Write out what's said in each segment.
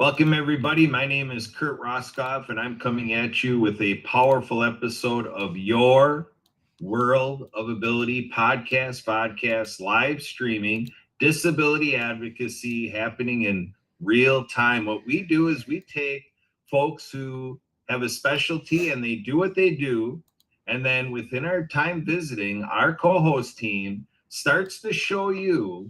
Welcome, everybody. My name is Kurt Roskopf, and I'm coming at you with a powerful episode of your World of Ability podcast live streaming, disability advocacy happening in real time. What we do is we take folks who have a specialty and they do what they do. And then within our time visiting, our co host team starts to show you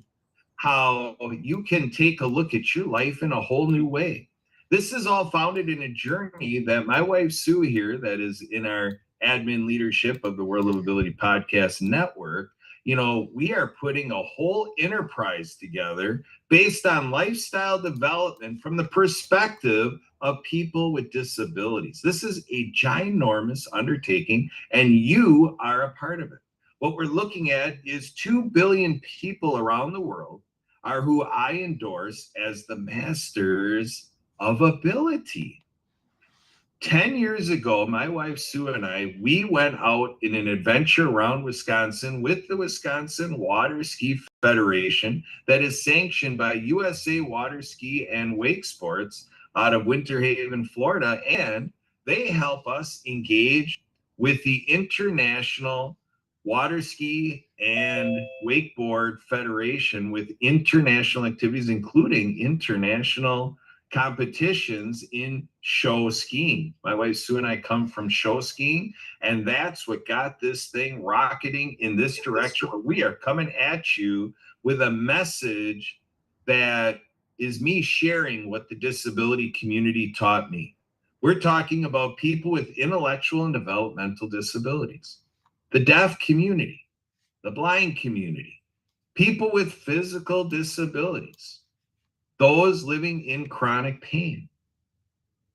how you can take a look at your life in a whole new way. This is all founded in a journey that my wife Sue here, that is in our admin leadership of the World of Ability Podcast Network, we are putting a whole enterprise together based on lifestyle development from the perspective of people with disabilities. This is a ginormous undertaking, and you are a part of it. What we're looking at is 2 billion people around the world are who I endorse as the masters of ability. 10 years ago, my wife Sue and I, we went out in an adventure around Wisconsin with the Wisconsin Water Ski Federation that is sanctioned by USA Water Ski and Wake Sports out of Winter Haven, Florida. And they help us engage with the International Water Ski and Wakeboard Federation with international activities, including international competitions in show skiing. My wife Sue and I come from show skiing, and that's what got this thing rocketing in this direction. We are coming at you with a message that is me sharing what the disability community taught me. We're talking about people with intellectual and developmental disabilities, the deaf community, the blind community, people with physical disabilities, those living in chronic pain,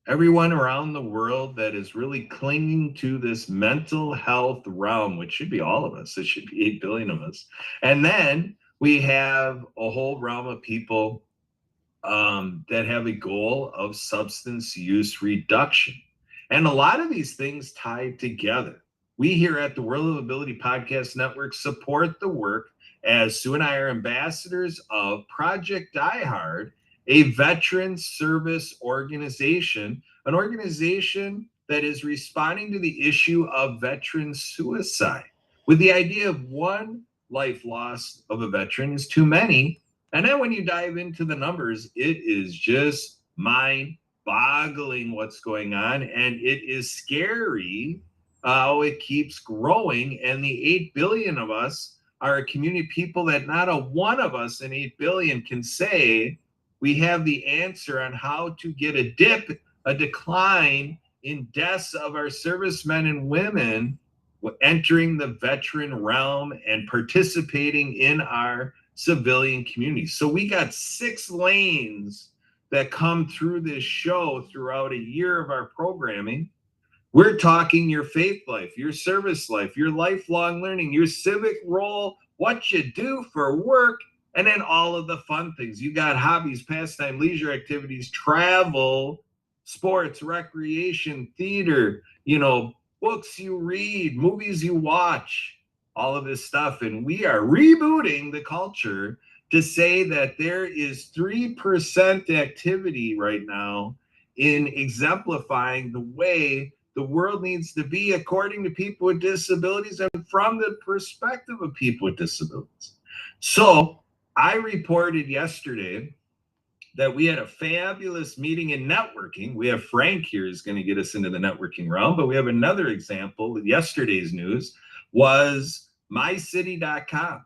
everyone around the world that is really clinging to this mental health realm, which should be all of us. It should be 8 billion of us. And then we have a whole realm of people that have a goal of substance use reduction. And a lot of these things tied together. We here at the World of Ability Podcast Network support the work, as Sue and I are ambassadors of Project Die Hard, a veteran service organization, an organization that is responding to the issue of veteran suicide with the idea of one life lost of a veteran is too many. And then when you dive into the numbers, it is just mind-boggling what's going on, and it is scary how it keeps growing. And the 8 billion of us are a community of people that not a one of us in 8 billion can say we have the answer on how to get a decline in deaths of our servicemen and women entering the veteran realm and participating in our civilian community. So we got 6 lanes that come through this show throughout a year of our programming. We're talking your faith life, your service life, your lifelong learning, your civic role, what you do for work, and then all of the fun things. You got hobbies, pastime, leisure activities, travel, sports, recreation, theater, books you read, movies you watch, all of this stuff. And we are rebooting the culture to say that there is 3% activity right now in exemplifying the way the world needs to be according to people with disabilities and from the perspective of people with disabilities. So I reported yesterday that we had a fabulous meeting in networking. We have Frank here who's going to get us into the networking realm, but we have another example. Yesterday's news was mycity.com.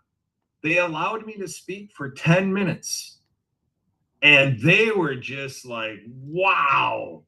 They allowed me to speak for 10 minutes, and they were just like, wow,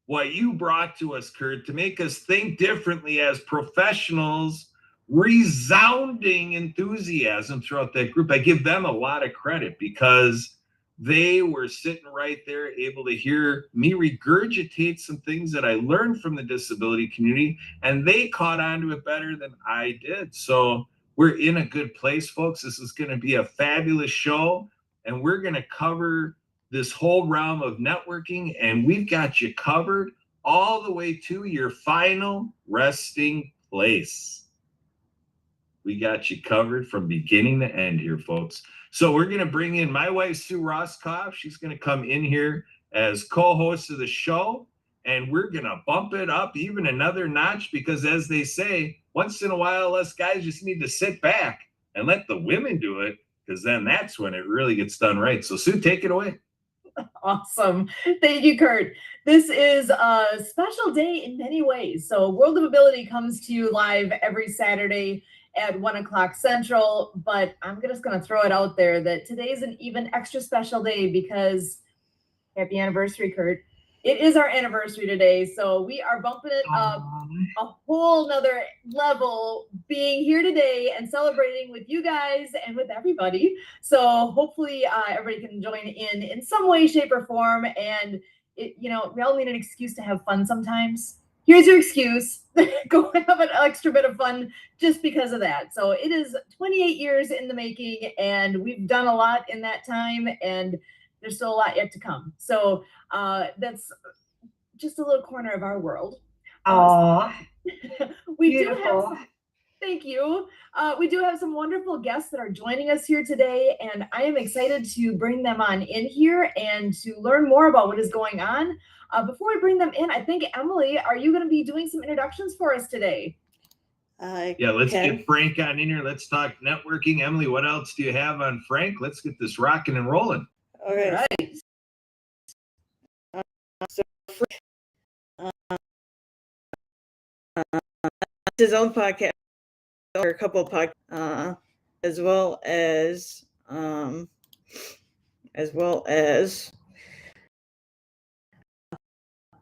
what you brought to us, Kurt, to make us think differently as professionals. Resounding enthusiasm throughout that group. I give them a lot of credit because they were sitting right there able to hear me regurgitate some things that I learned from the disability community, and they caught on to it better than I did. So we're in a good place, folks. This is going to be a fabulous show, and we're going to cover this whole realm of networking, and we've got you covered all the way to your final resting place. We got you covered from beginning to end here, folks. So we're going to bring in my wife, Sue Roskopf. She's going to come in here as co-host of the show. And we're going to bump it up even another notch because, as they say, once in a while, us guys just need to sit back and let the women do it, because then that's when it really gets done right. So, Sue, take it away. Awesome. Thank you, Kurt. This is a special day in many ways. So World of Ability comes to you live every Saturday at 1 o'clock Central, but I'm just going to throw it out there that today is an even extra special day because happy anniversary, Kurt. It is our anniversary today, so we are bumping it up a whole nother level, being here today and celebrating with you guys and with everybody. So hopefully everybody can join in some way, shape, or form. And we all need an excuse to have fun sometimes. Here's your excuse. Go have an extra bit of fun just because of that. So it is 28 years in the making, and we've done a lot in that time, and there's still a lot yet to come. So that's just a little corner of our world. We do have thank you. We do have some wonderful guests that are joining us here today, and I am excited to bring them on in here and to learn more about what is going on. Before we bring them in, I think, Emily, are you going to be doing some introductions for us today? Yeah, let's get Frank on in here. Let's talk networking. Emily, what else do you have on Frank? Let's get this rocking and rolling. Okay. All right. So his own podcast or a couple of podcasts, as well as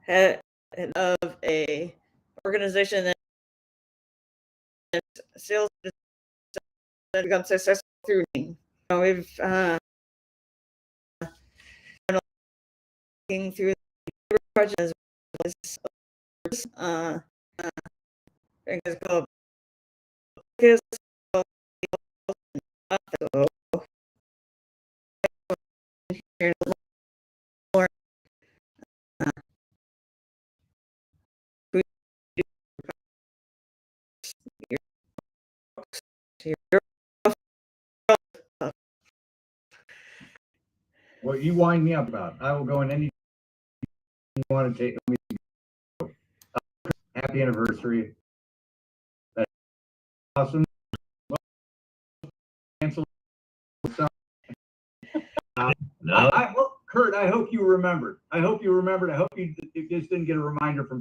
head of a organization that sales that become successful through me. We've looking through the project as well as it's called What you wind me up about, I will go in any you want to take. Happy anniversary. That's awesome. Cancel. Well, Kurt, I hope you remembered. I hope you just didn't get a reminder from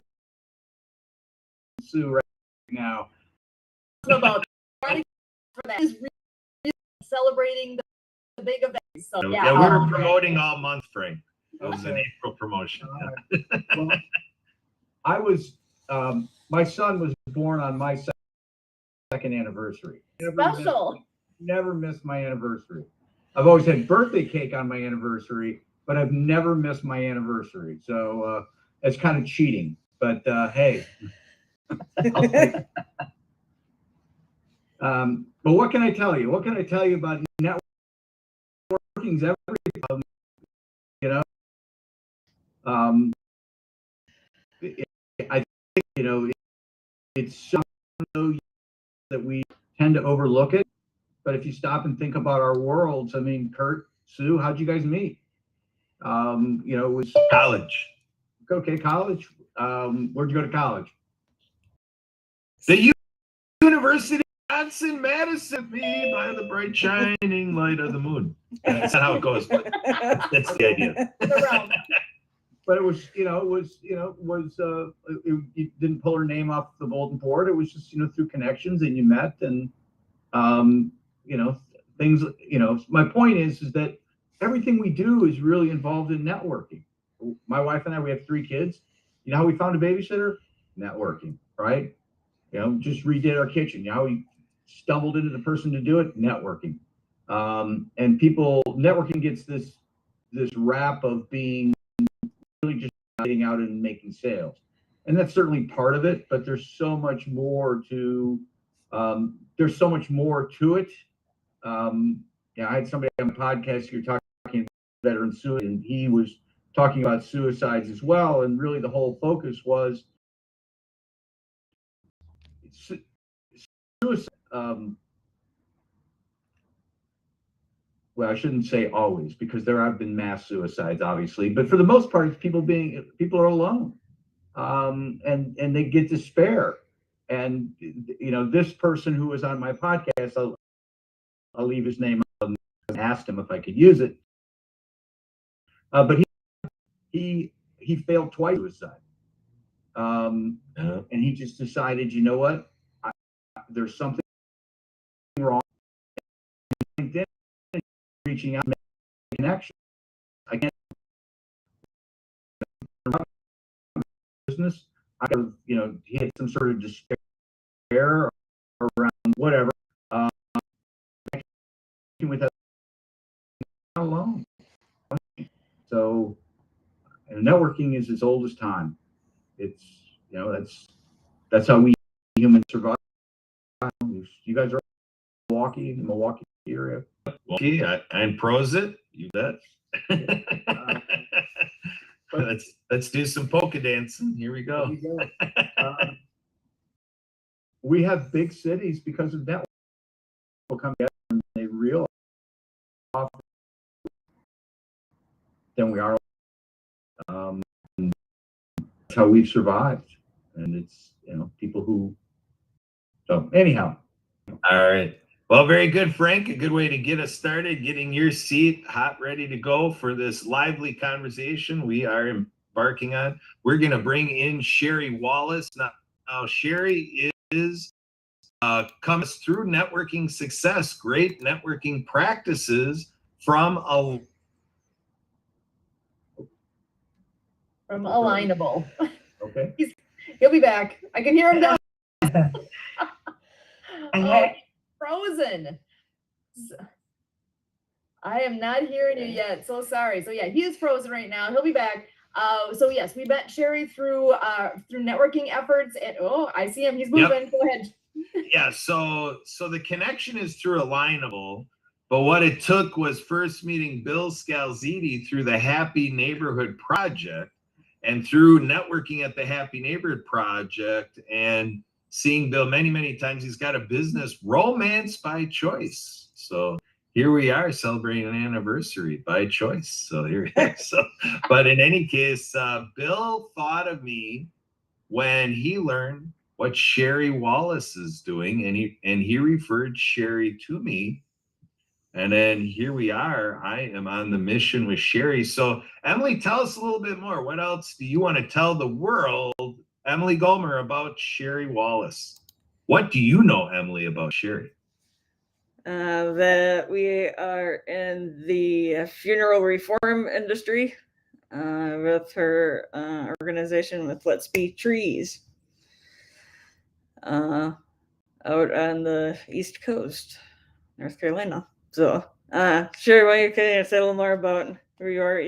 Sue right now. About for that is really celebrating the big event. So Yeah, we were promoting all month, Frank. It was an April promotion. Well, I was my son was born on my second anniversary. Never missed my anniversary. I've always had birthday cake on my anniversary, but I've never missed my anniversary. So it's kind of cheating. But hey, I'll take it. But what can I tell you? What can I tell you about networking's everything? You know, I think it's so that we tend to overlook it. But if you stop and think about our worlds, I mean, Kurt, Sue, how'd you guys meet? It was college. Okay, college. Where'd you go to college? The University of Wisconsin-Madison, me by the bright shining light of the moon. That's not how it goes, but that's the idea. But it was, you didn't pull her name off the bulletin board. It was just, through connections, and you met, and things. My point is that everything we do is really involved in networking. My wife and I, we have 3 kids. You know how we found a babysitter? Networking, right? Just redid our kitchen. You know how we stumbled into the person to do it? Networking. And networking gets this rap of being really just getting out and making sales. And that's certainly part of it, but there's so much more to it. I had somebody on the podcast, you're talking about veteran suicide, and he was talking about suicides as well. And really the whole focus was suicide. well, I shouldn't say always, because there have been mass suicides, obviously, but for the most part, it's people are alone, and they get despair. And this person who was on my podcast, I'll leave his name. I asked him if I could use it, but he failed twice suicide, and he just decided, you know what, there's something wrong. LinkedIn, reaching out, making connection. I can't business. He had some sort of despair around whatever. With us alone. So, networking is as old as time. It's that's how we humans survive. You guys are Milwaukee, the Milwaukee area. Milwaukee, and Prosit, you bet. Let's do some polka dancing. Here we go. We have big cities because of networking. People come together and they realize than we are. That's how we've survived, and it's people who. So anyhow. All right. Well, very good, Frank. A good way to get us started, getting your seat hot, ready to go for this lively conversation we are embarking on. We're going to bring in Sherry Wallace. Now Sherry comes through networking success, great networking practices from Alignable. Okay. He'll be back. I can hear him now. Frozen. I am not hearing you yet. So sorry. So yeah, he is frozen right now. He'll be back. So yes, we met Sherry through networking efforts, and I see him. He's moving. Yep. Go ahead. Yeah. So the connection is through Alignable, but what it took was first meeting Bill Scalziti through the Happy Neighborhood Project, and through networking at the Happy Neighborhood Project and seeing Bill many times. He's got a business, Romance by Choice. So here we are celebrating an anniversary by choice. So here we are. But in any case, Bill thought of me when he learned what Sherry Wallace is doing, and he referred Sherry to me. And then here we are. I am on the mission with Sherry. So Emily, tell us a little bit more. What else do you want to tell the world, Emily Gomer, about Sherry Wallace? What do you know, Emily, about Sherry? That we are in the funeral reform industry with her organization with Let's Be Trees out on the East Coast, North Carolina. So, Sherry, why don't you say a little more about who you are?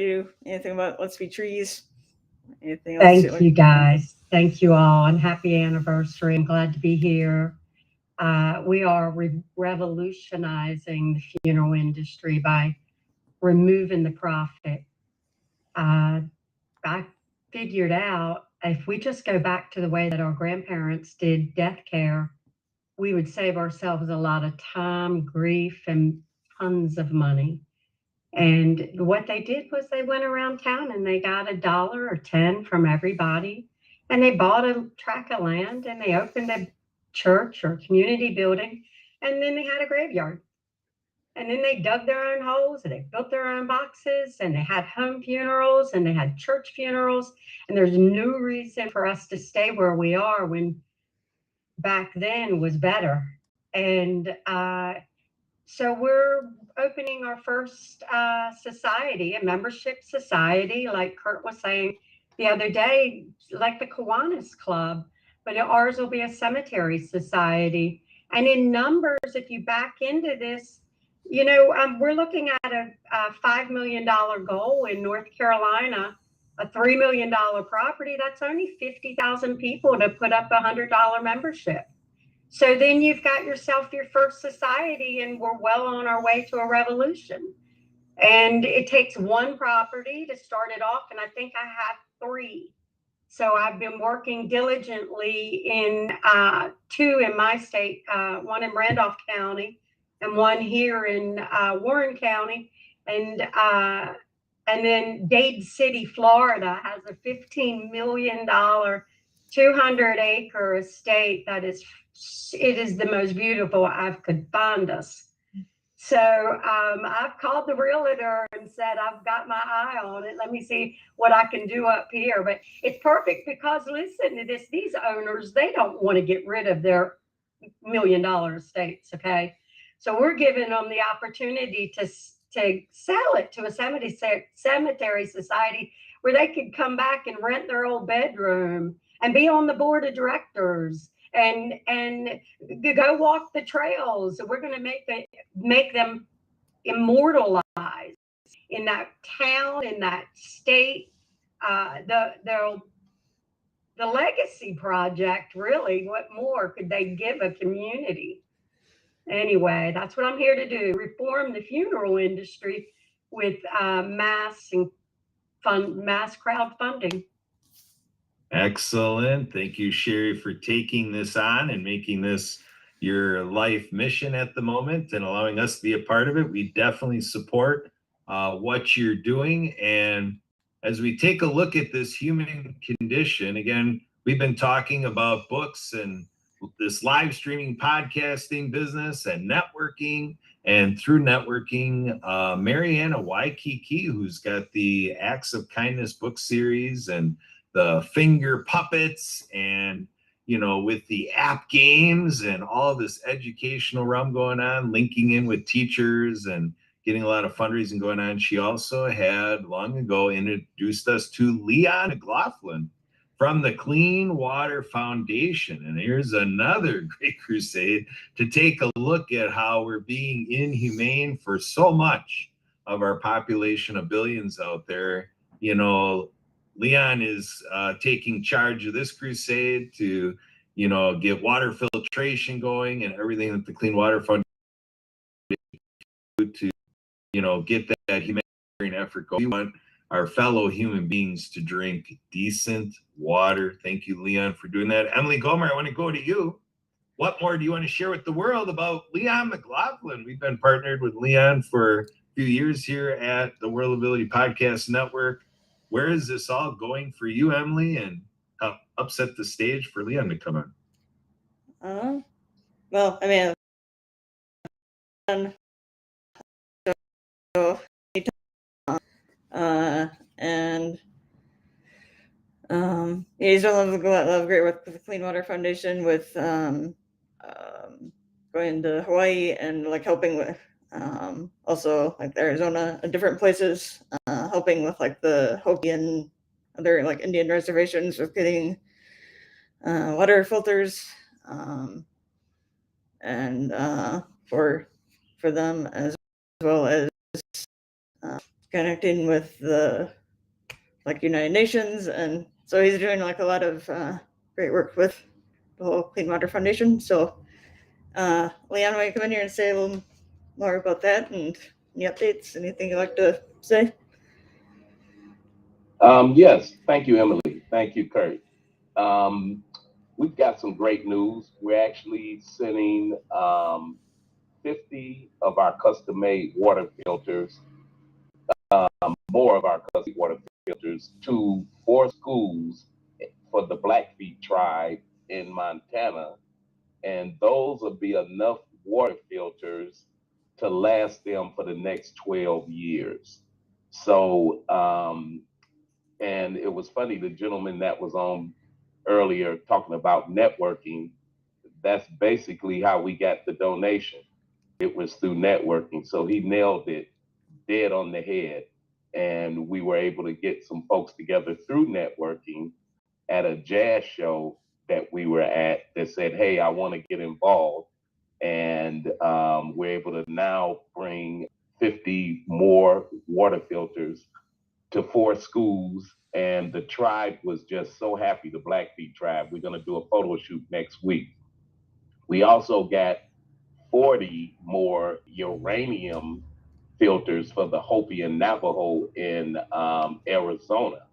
Anything about Let's Be Trees? Anything else? Thank you, guys. Thank you all, and happy anniversary. I'm glad to be here. We are revolutionizing the funeral industry by removing the profit. I figured out if we just go back to the way that our grandparents did death care, we would save ourselves a lot of time, grief, and tons of money. And what they did was they went around town and they got $1 or 10 from everybody, and they bought a tract of land and they opened a church or community building, and then they had a graveyard. And then they dug their own holes and they built their own boxes, and they had home funerals and they had church funerals. And there's no reason for us to stay where we are when back then was better. And so we're opening our first society, a membership society, like Kurt was saying the other day, like the Kiwanis Club, but ours will be a cemetery society. And in numbers, if you back into this, we're looking at a $5 million goal in North Carolina, a $3 million property. That's only 50,000 people to put up a $100 membership. So then you've got yourself your first society, and we're well on our way to a revolution. And it takes one property to start it off, and I think I have 3. So I've been working diligently in 2 in my state, one in Randolph County and one here in Warren County, and then Dade City, Florida, has a $15 million, 200-acre estate that it is the most beautiful I could find us. So I've called the realtor and said, I've got my eye on it. Let me see what I can do up here. But it's perfect because listen to this, these owners, they don't want to get rid of their $1 million estates, okay? So we're giving them the opportunity to sell it to a cemetery society where they could come back and rent their old bedroom and be on the board of directors and go walk the trails. So we're going to make them immortalized in that town, in that state. The legacy project, really, what more could they give a community? Anyway, that's what I'm here to do, reform the funeral industry with mass crowdfunding. Excellent. Thank you, Sherry, for taking this on and making this your life mission at the moment and allowing us to be a part of it. We definitely support what you're doing. And as we take a look at this human condition, again, we've been talking about books and this live streaming podcasting business and networking. And through networking, Mariana Waikiki, who's got the Acts of Kindness book series and the finger puppets and, you know, with the app games and all this educational realm going on, linking in with teachers and getting a lot of fundraising going on. She also had long ago introduced us to Leon McLaughlin from the Clean Water Foundation. And here's another great crusade to take a look at how we're being inhumane for so much of our population of billions out there. You know, Leon is taking charge of this crusade to, you know, get water filtration going and everything that the Clean Water Foundation to, you know, get that humanitarian effort going. We want our fellow human beings to drink decent water. Thank you, Leon, for doing that. Emily Gomer, I want to go to you. What more do you want to share with the world about Leon McLaughlin? We've been partnered with Leon for a few years here at the World Ability Podcast Network. Where is this all going for you, Emily, and upset the stage for Leon to come on? Well, I mean, and he's done a lot of great work with the Clean Water Foundation with going to Hawaii and like helping with also like Arizona and different places, helping with like the Hopi and other like Indian reservations with getting water filters and for them, as well as connecting with the like United Nations. And so he's doing like a lot of great work with the whole Clean Water Foundation. So Leon, why you come in here and say a little more about that and any updates, anything you'd like to say? Yes, thank you, Emily. Thank you, Kurt. We've got some great news. We're actually sending 50 of our custom-made water filters, more of our custom water filters to 4 schools for the Blackfeet tribe in Montana. And those will be enough water filters to last them for the next 12 years. So, and it was funny, the gentleman that was on earlier talking about networking, that's basically how we got the donation. It was through networking. So he nailed it dead on the head. And we were able to get some folks together through networking at a jazz show that we were at that said, hey, I want to get involved. And we're able to now bring 50 more water filters to 4 schools. And the tribe was just so happy, the Blackfeet tribe. We're going to do a photo shoot next week. We also got 40 more uranium filters for the Hopi and Navajo in Arizona.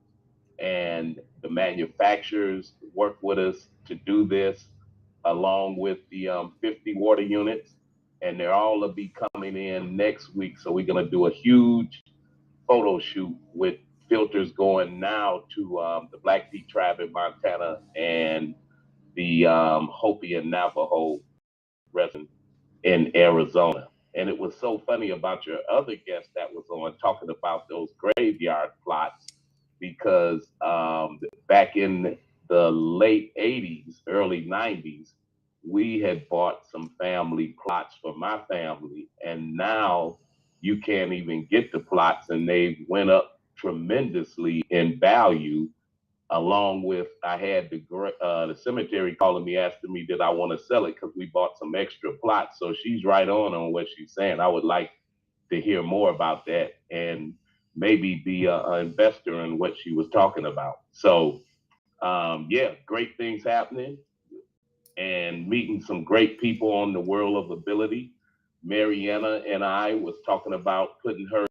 And the manufacturers worked with us to do this, along with the 50 water units. and they're all will be coming in next week. So we're gonna do a huge photo shoot with filters going now to the Blackfeet tribe in Montana and the Hopi and Navajo resident in Arizona. And it was so funny about your other guest that was on talking about those graveyard plots, because back in the late 80s, early 90s, we had bought some family plots for my family, and now you can't even get the plots, and they went up tremendously in value. Along with, I had the cemetery calling me, asking me did I want to sell it because we bought some extra plots. So she's right on what she's saying. I would like to hear more about that and maybe be an investor in what she was talking about. So yeah, great things happening and meeting some great people on the World of Ability. Mariana and I was talking about putting her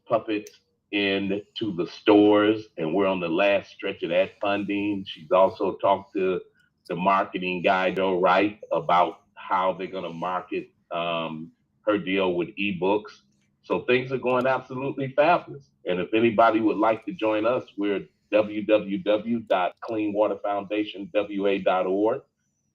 puppets into the stores, and we're on the last stretch of that funding. She's also talked to the marketing guy, Joe Wright, about how they're going to market her deal with ebooks. So things are going absolutely fabulous. And if anybody would like to join us, we're www.cleanwaterfoundationwa.org.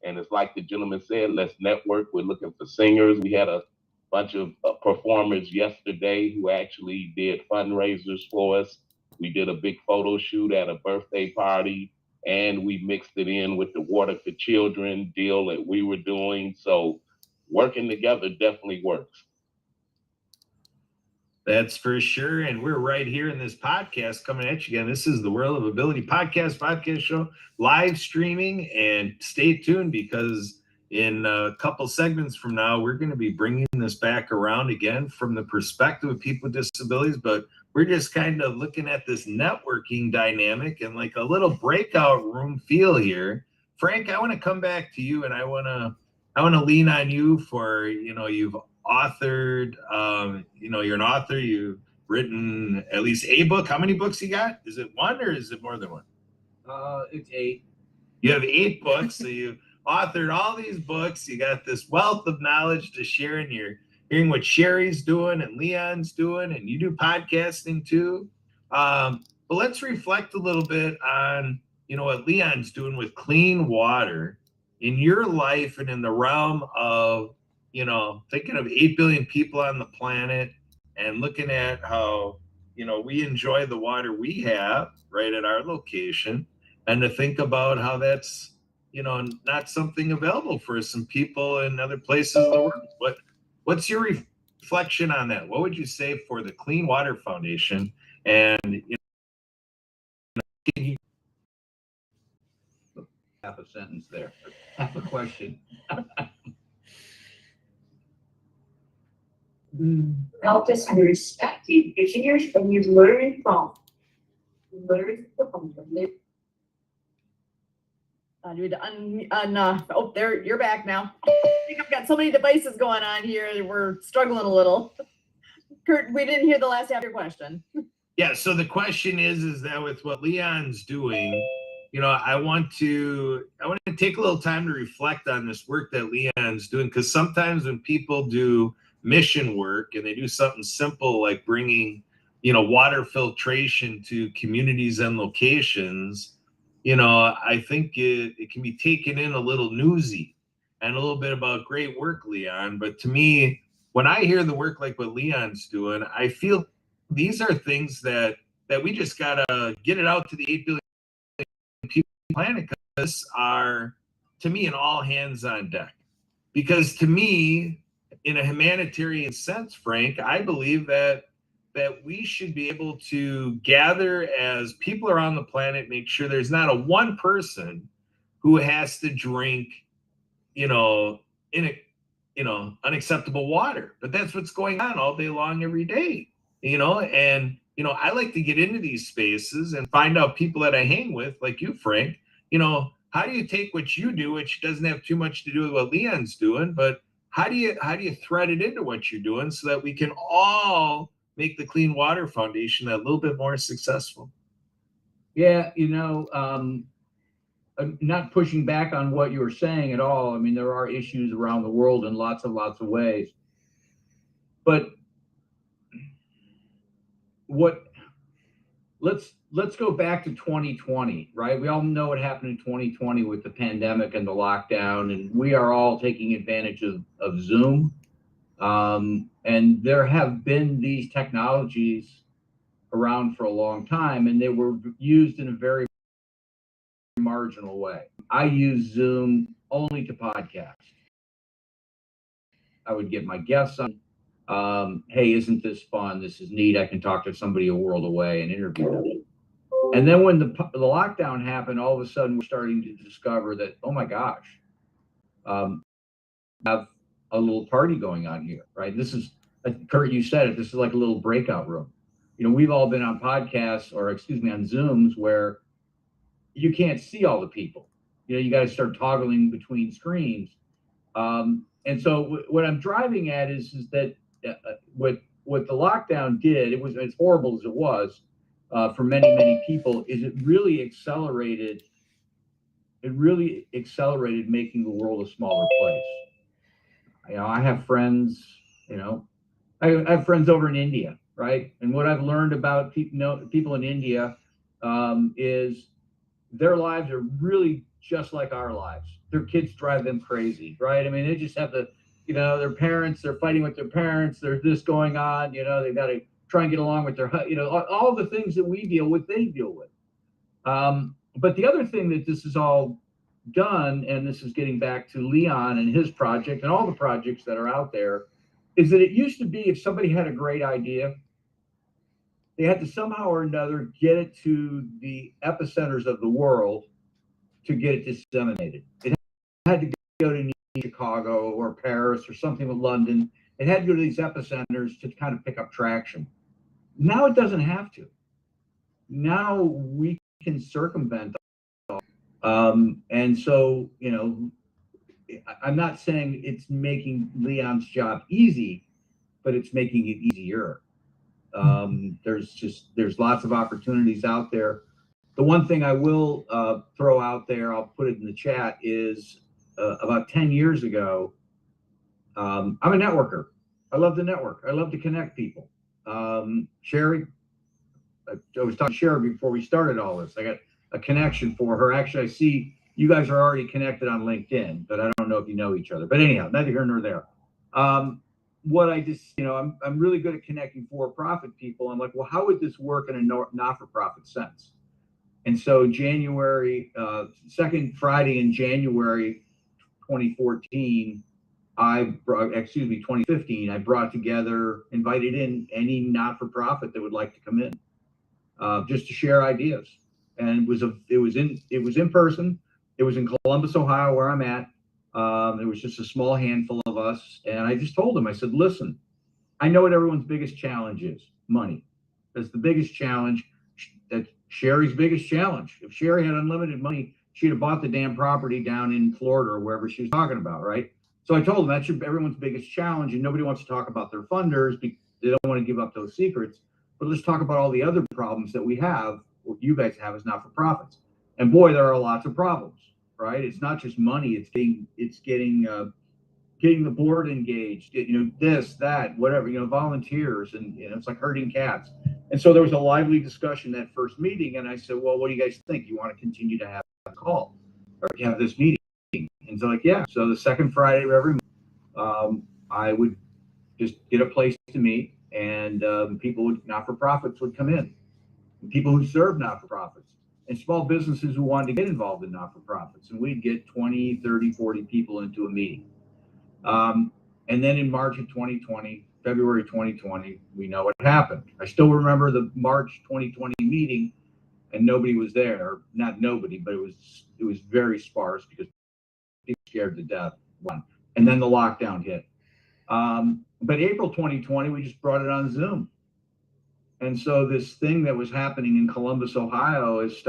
And it's like the gentleman said, let's network. We're looking for singers. We had a bunch of performers yesterday who actually did fundraisers for us. We did a big photo shoot at a birthday party, and we mixed it in with the Water for Children deal that we were doing. So working together definitely works. That's for sure. And we're right here in this podcast coming at you again. This is the World of Ability podcast show, live streaming. And stay tuned, because in a couple segments from now, we're going to be bringing this back around again from the perspective of people with disabilities. But we're just kind of looking at this networking dynamic and like a little breakout room feel here. Frank, I want to come back to you, and I want to lean on you for, you've authored, you're an author, you've written at least a book. How many books you got? Is it one or is it more than one? It's 8. You have 8 books. So you've authored all these books. You got this wealth of knowledge to share, and you're hearing what Sherry's doing and Leon's doing, and you do podcasting too. But let's reflect a little bit on, what Leon's doing with clean water in your life and in the realm of, thinking of 8 billion people on the planet and looking at how, we enjoy the water we have right at our location, and to think about how that's, not something available for some people in other places in the world. What's your reflection on that? What would you say for the Clean Water Foundation? And, can you Half a sentence there, half a question. Help us to respect you, because and you learn from them. I need to oh, there, you're back now. I think I've got so many devices going on here. We're struggling a little. Kurt, we didn't hear the last half of your question. Yeah, so the question is that with what Leon's doing, I want to take a little time to reflect on this work that Leon's doing, because sometimes when people do mission work and they do something simple like bringing, water filtration to communities and locations, I think it can be taken in a little newsy and a little bit about great work, Leon. But to me, when I hear the work like what Leon's doing, I feel these are things that we just gotta get it out to the 8 billion people on the planet, because are, to me, an all hands on deck. Because to me, in a humanitarian sense, Frank, I believe that we should be able to gather as people around the planet, make sure there's not a one person who has to drink, unacceptable water. But that's what's going on all day long, every day, and, I like to get into these spaces and find out people that I hang with, like you, Frank, how do you take what you do, which doesn't have too much to do with what Leon's doing, but how do you thread it into what you're doing so that we can all make the Clean Water Foundation a little bit more successful? Yeah, I'm not pushing back on what you were saying at all. I mean, there are issues around the world in lots of ways. But let's go back to 2020, right? We all know what happened in 2020 with the pandemic and the lockdown, and we are all taking advantage of Zoom. And there have been these technologies around for a long time, and they were used in a very marginal way. I use Zoom only to podcast. I would get my guests on. Hey, isn't this fun? This is neat. I can talk to somebody a world away and interview them. And then when the lockdown happened, all of a sudden we're starting to discover that, oh my gosh, I have a little party going on here, right? This is, Kurt, you said it, this is like a little breakout room. You know, we've all been on podcasts, or excuse me, on Zooms where you can't see all the people. You know, you got to start toggling between screens. And so what I'm driving at is that what the lockdown did, it was as horrible as it was for many people, is it really accelerated making the world a smaller place. You know, I have friends, you know, I have friends over in India, right? And what I've learned about people in India is their lives are really just like our lives. Their kids drive them crazy, right? I mean, they just have their parents, they're fighting with their parents, there's this going on, you know, they got to try and get along with their, you know, all the things that we deal with, they deal with. But the other thing that this is all done, and this is getting back to Leon and his project and all the projects that are out there, is that it used to be if somebody had a great idea, they had to somehow or another get it to the epicenters of the world to get it disseminated. It had to go to Chicago or Paris or something with London. It had to go to these epicenters to kind of pick up traction. Now it doesn't have to. Now we can circumvent and so, you know, I'm not saying it's making Leon's job easy, but it's making it easier. There's lots of opportunities out there. The one thing I will throw out there, I'll put it in the chat, is about 10 years ago, I'm a networker. I love to network. I love to connect people. Sherry, I was talking to Sherry before we started all this. I got a connection for her. Actually, I see you guys are already connected on LinkedIn, but I don't know if you know each other. But anyhow, neither here nor there. What I just, you know, I'm really good at connecting for-profit people. I'm like, well, how would this work in a not-for-profit sense? And so January, second Friday in January 2015, I brought together, invited in any not-for-profit that would like to come in, just to share ideas. And it was in person. It was in Columbus, Ohio, where I'm at. It was just a small handful of us. And I just told them, I said, listen, I know what everyone's biggest challenge is: money. That's the biggest challenge. That's Sherry's biggest challenge. If Sherry had unlimited money, she'd have bought the damn property down in Florida or wherever she was talking about, right? So I told them that's everyone's biggest challenge, and nobody wants to talk about their funders because they don't want to give up those secrets. But let's talk about all the other problems that we have, what you guys have as not-for-profits. And boy, there are lots of problems, right? It's not just money. It's getting the board engaged, you know, this, that, whatever, you know, volunteers, and, you know, it's like herding cats. And so there was a lively discussion that first meeting, and I said, well, what do you guys think? You want to continue to have a call or have this meeting? And so like, yeah. So the second Friday of every month, I would just get a place to meet, and not-for-profits would come in, and people who serve not-for-profits, and small businesses who wanted to get involved in not-for-profits. And we'd get 20, 30, 40 people into a meeting. And then in March of 2020, February 2020, we know what happened. I still remember the March 2020 meeting, and nobody was there. Not nobody, but it was very sparse because people were scared to death. One, and then the lockdown hit. But April 2020, we just brought it on Zoom. And so this thing that was happening in Columbus, Ohio, has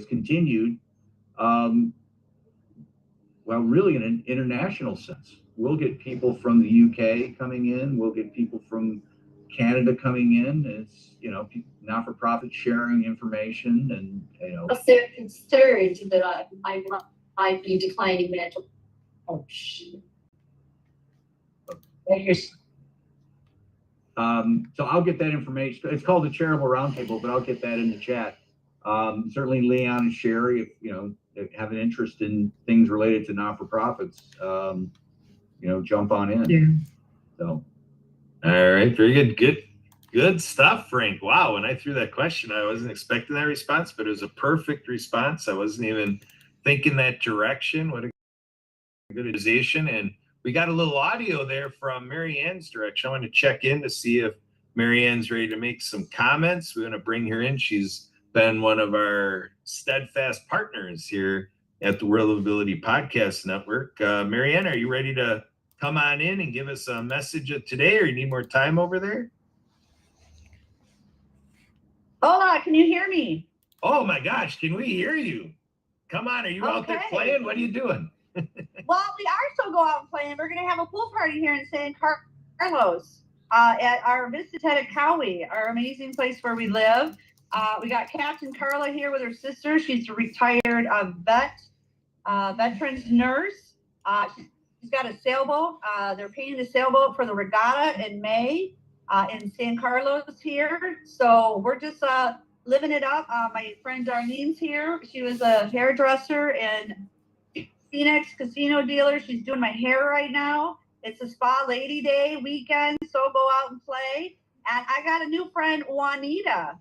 continued. Well, really in an international sense. We'll get people from the UK coming in. We'll get people from Canada coming in, it's, you know, not-for-profit sharing information, and, you know. Because they're concerned that I might be declining mental. Oh, shit. So I'll get that information. It's called the Charitable Roundtable, but I'll get that in the chat. Certainly Leon and Sherry, if, you know, have an interest in things related to not-for-profits, you know, jump on in. Yeah. So. All right, very good. Good stuff, Frank. Wow, when I threw that question, I wasn't expecting that response, but it was a perfect response. I wasn't even thinking that direction. What a good organization. And we got a little audio there from Mary Ann's direction. I want to check in to see if Mary Ann's ready to make some comments. We're going to bring her in. She's been one of our steadfast partners here at the World of Ability Podcast Network. Mary Ann, are you ready to come on in and give us a message of today, or you need more time over there? Hola, can you hear me? Oh my gosh, can we hear you? Come on, are you out there Okay. playing? What are you doing? Well, we are still go out and playing. We're going to have a pool party here in San Carlos at our Vista Cowie, our amazing place where we live. We got Captain Carla here with her sister. She's a retired veterans nurse. She's got a sailboat. They're painting a sailboat for the regatta in May in San Carlos here. So we're just living it up. My friend Darlene's here. She was a hairdresser and Phoenix casino dealer. She's doing my hair right now. It's a Spa Lady Day weekend, so go out and play. And I got a new friend, Juanita,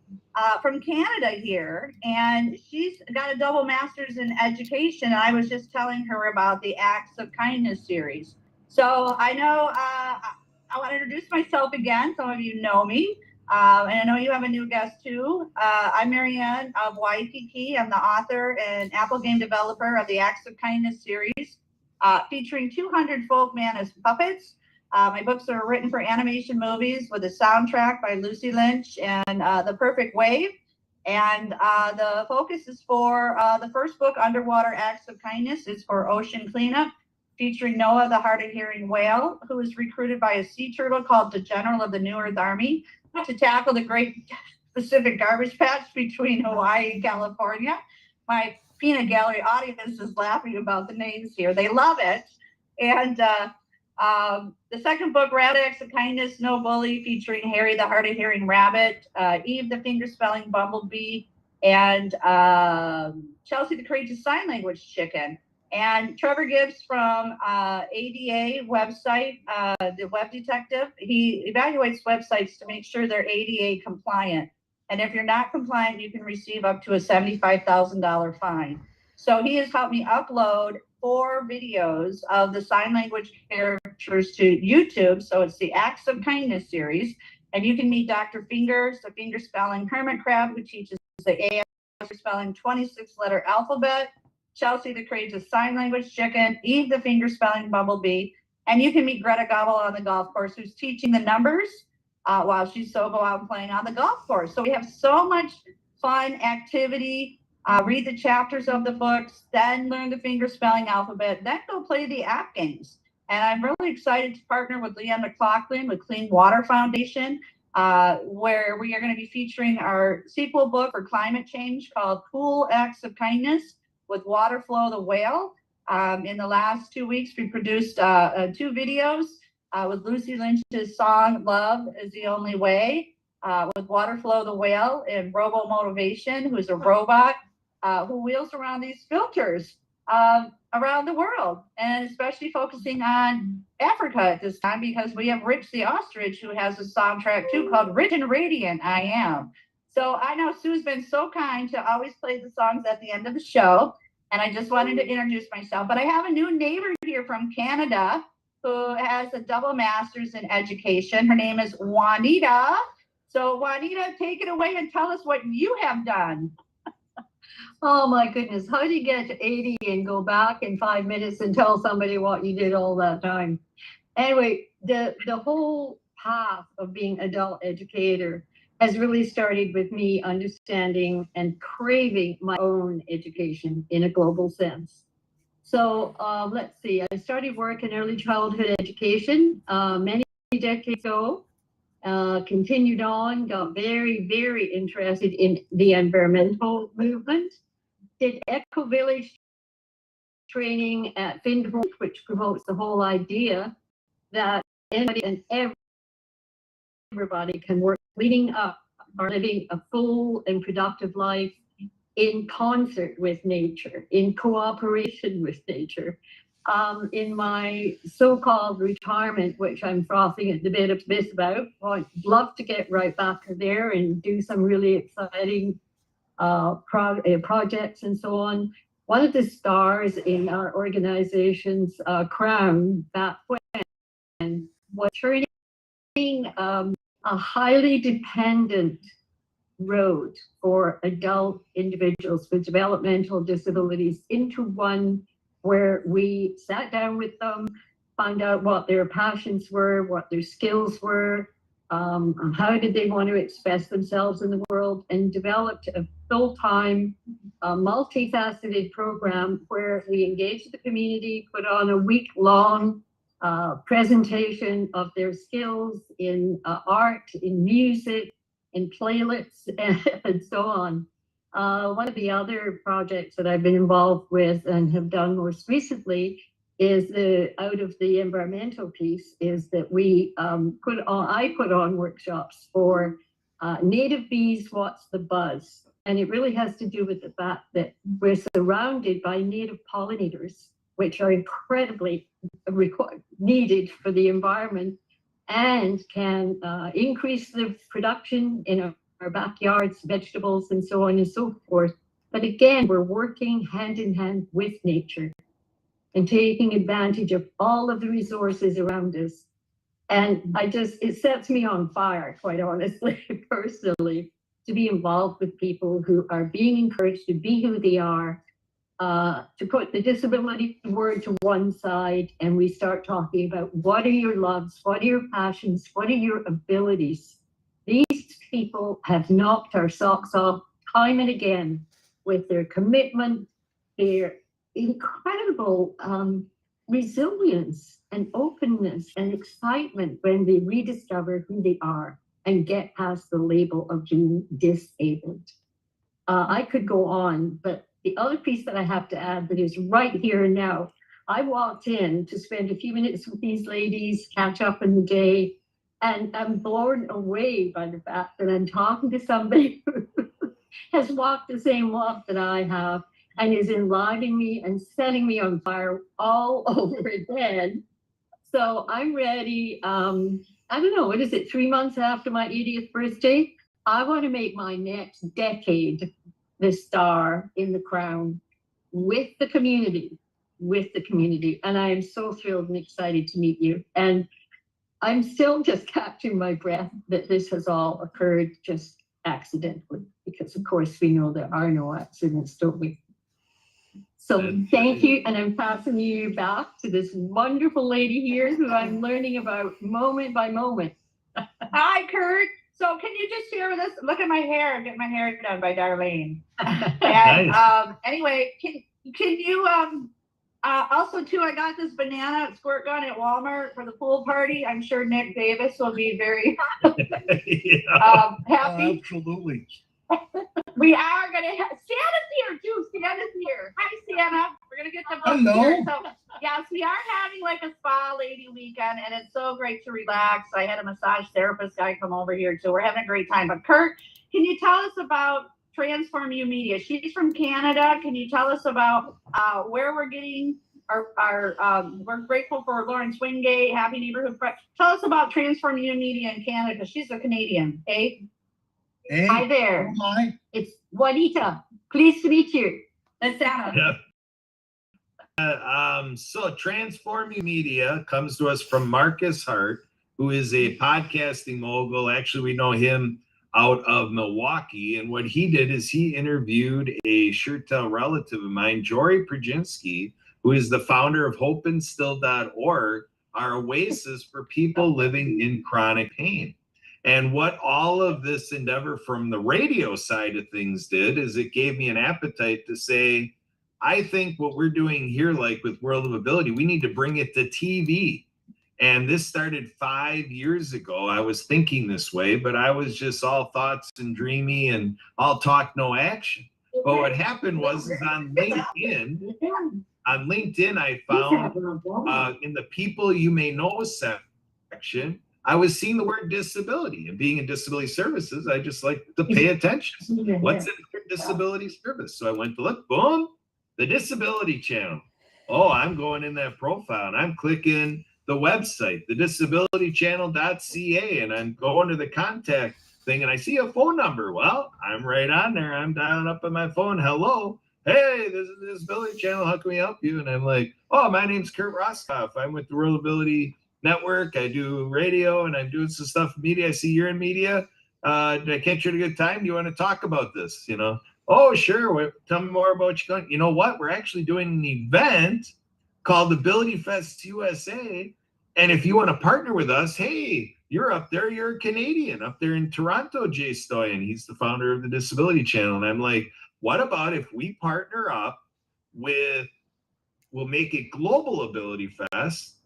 from Canada here, and she's got a double master's in education. And I was just telling her about the Acts of Kindness series. So I know I want to introduce myself again. Some of you know me. And I know you have a new guest too. I'm Marianne of Waikiki. I'm the author and Apple game developer of the Acts of Kindness series, featuring 200 folk man as puppets. My books are written for animation movies with a soundtrack by Lucy Lynch and The Perfect Wave. And the focus is for the first book, Underwater Acts of Kindness, is for ocean cleanup, featuring Noah, the hard-of-hearing whale, who was recruited by a sea turtle called the General of the New Earth Army to tackle the Great Pacific Garbage Patch between Hawaii and California. My peanut gallery audience is laughing about the names here. They love it. And the second book, Rabbit Acts of Kindness, No Bully, featuring Harry, the hard-of-hearing rabbit, Eve, the finger-spelling bumblebee, and Chelsea, the courageous sign language chicken. And Trevor Gibbs from ADA website, the web detective, he evaluates websites to make sure they're ADA compliant. And if you're not compliant, you can receive up to a $75,000 fine. So he has helped me upload 4 videos of the sign language characters to YouTube. So it's the Acts of Kindness series. And you can meet Dr. Fingers, the finger spelling hermit crab, who teaches the AS spelling 26-letter alphabet. Chelsea, the courageous sign language chicken, Eve, the finger spelling bumblebee, and you can meet Greta Gobble on the golf course, who's teaching the numbers while she's go out and playing on the golf course. So we have so much fun activity. Read the chapters of the books, then learn the finger spelling alphabet, then go play the app games. And I'm really excited to partner with Leanne McLaughlin with Clean Water Foundation, where we are going to be featuring our sequel book for climate change called Cool Acts of Kindness, with Waterflow the whale. In the last 2 weeks, we produced 2 videos with Lucy Lynch's song Love is the Only Way, with Waterflow the whale, and Robo Motivation, who's a robot who wheels around these filters around the world, and especially focusing on Africa at this time, because we have Rich the ostrich, who has a soundtrack too called Rich and Radiant I Am. So I know Sue's been so kind to always play the songs at the end of the show, and I just wanted to introduce myself. But I have a new neighbor here from Canada who has a double master's in education. Her name is Juanita. So Juanita, take it away and tell us what you have done. Oh my goodness, how do you get to 80 and go back in 5 minutes and tell somebody what you did all that time? Anyway, the whole path of being adult educator has really started with me understanding and craving my own education in a global sense. So let's see, I started work in early childhood education many decades ago. continued on, got very, very interested in the environmental movement, did Eco Village training at Findhorn, which promotes the whole idea that anybody and everybody can work leading up or living a full and productive life in concert with nature, in cooperation with nature. In my so-called retirement, which I'm frothing at the bit about, I'd love to get right back there and do some really exciting projects and so on. One of the stars in our organization's crown back when was turning a highly dependent road for adult individuals with developmental disabilities into one where we sat down with them, found out what their passions were, what their skills were, how did they want to express themselves in the world, and developed a full-time, multifaceted program where we engaged the community, put on a week-long presentation of their skills in art, in music, in playlists, and so on. One of the other projects that I've been involved with and have done most recently is out of the environmental piece is that I put on workshops for native bees, what's the buzz? And it really has to do with the fact that we're surrounded by native pollinators, which are incredibly needed for the environment and can increase the production in our backyards, vegetables, and so on and so forth. But again, we're working hand in hand with nature and taking advantage of all of the resources around us. And it sets me on fire, quite honestly, personally, to be involved with people who are being encouraged to be who they are, to put the disability word to one side, and we start talking about what are your loves, what are your passions, what are your abilities. These people have knocked our socks off time and again with their commitment, their incredible resilience and openness and excitement when they rediscover who they are and get past the label of being disabled. I could go on, but the other piece that I have to add that is right here and now, I walked in to spend a few minutes with these ladies, catch up in the day, and I'm blown away by the fact that I'm talking to somebody who has walked the same walk that I have and is enlivening me and setting me on fire all over again. So I'm ready. I don't know, what is it, 3 months after my 80th birthday? I want to make my next decade the star in the crown with the community. And I am so thrilled and excited to meet you. And I'm still just catching my breath that this has all occurred just accidentally, because of course we know there are no accidents, don't we? So thank you, and I'm passing you back to this wonderful lady here who I'm learning about moment by moment. Hi, Kurt. So can you just share with us, look at my hair, I'm getting my hair done by Darlene. And Nice. Anyway, can you also too, I got this banana squirt gun at Walmart for the pool party. I'm sure Nick Davis will be very Yeah. happy. Absolutely. We are gonna have Santa's here too. Santa's here. Hi, Santa. We're gonna get the books Hello. here. So yes, we are having like a spa lady weekend, and it's so great to relax. I had a massage therapist guy come over here too. We're having a great time. But Kurt, can you tell us about Transform You Media? She's from Canada. Can you tell us about where we're getting our we're grateful for Lawrence Wingate, Happy Neighborhood Press. Tell us about Transform You Media in Canada. She's a Canadian, eh? Hey, Hi there. hi. It's Juanita. Pleased to meet you. That's Santa. Yeah. So Transform You Media comes to us from Marcus Hart, who is a podcasting mogul. Actually, we know him out of Milwaukee. And what he did is he interviewed a Shertel relative of mine, Jory Prajinski, who is the founder of HopeInstill.org, our oasis for people living in chronic pain. And what all of this endeavor from the radio side of things did is it gave me an appetite to say, I think what we're doing here, like with World of Ability, we need to bring it to TV. And this started 5 years ago. I was thinking this way, but I was just all thoughts and dreamy and all talk, no action. But what happened was is on LinkedIn, I found in the people you may know section, I was seeing the word disability, and being in disability services, I just like to pay attention. What's in disability service? So I went to look, boom, the disability channel. Oh, I'm going in that profile and I'm clicking the website, the disabilitychannel.ca, and I'm going to the contact thing and I see a phone number. Well, I'm right on there. I'm dialing up on my phone. Hello. Hey, this is the Disability Channel. How can we help you? And I'm like, oh, my name's Kurt Roskopf. I'm with the World Ability Network. I do radio and I'm doing some stuff in media. I see you're in media. Did I catch you at a good time? Do you want to talk about this? You know, oh, sure. Tell me more about you. You know what? We're actually doing an event called Ability Fest USA. And if you want to partner with us, hey, you're up there. You're a Canadian up there in Toronto, Jay Stoyan. He's the founder of the Disability Channel. And I'm like, what about if we partner up with, we'll make it Global Ability Fest,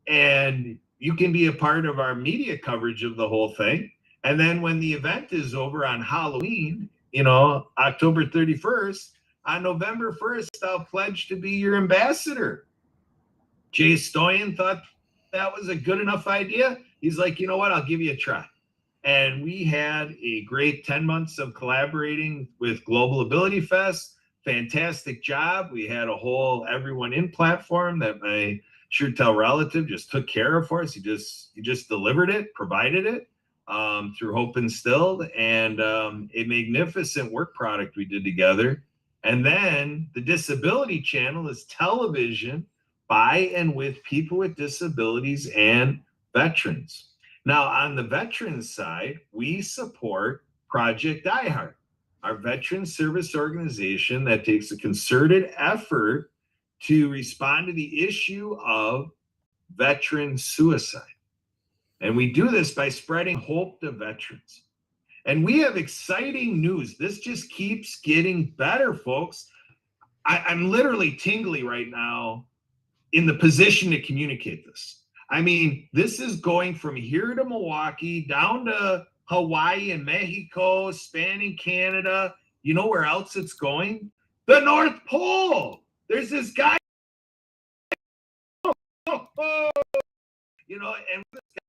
and you can be a part of our media coverage of the whole thing. And then when the event is over on Halloween, you know, October 31st, on November 1st, I'll pledge to be your ambassador. Jay Stoyan thought that was a good enough idea. He's like, you know what, I'll give you a try. And we had a great 10 months of collaborating with Global Ability Fest. Fantastic job. We had a whole everyone in platform that my SureTel relative just took care of for us. He just delivered it, provided it through Hope Instilled, and a magnificent work product we did together. And then the Disability Channel is television by and with people with disabilities and veterans. Now, on the veterans side, we support Project iHeart, our veteran service organization that takes a concerted effort to respond to the issue of veteran suicide. And we do this by spreading hope to veterans. And we have exciting news. This just keeps getting better, folks. I'm literally tingly right now in the position to communicate this. I mean, this is going from here to Milwaukee, down to Hawaii and Mexico, spanning Canada. You know where else it's going? The North Pole. There's this guy. You know, and this guy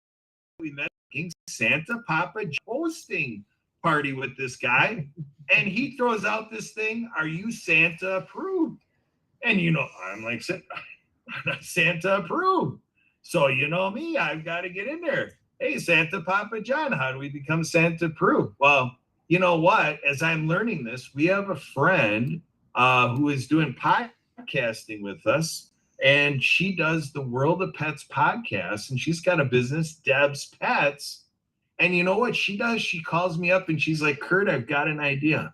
we met King Santa Papa hosting party with this guy. And he throws out this thing, are you Santa approved? And you know, I'm like, I'm not Santa approved. So you know me, I've got to get in there. Hey, Santa Papa John, how do we become Santa approved? Well, you know what? As I'm learning this, we have a friend who is doing podcasting with us, and she does the World of Pets podcast, and she's got a business, Deb's Pets. And you know what she does? She calls me up and she's like, Kurt, I've got an idea.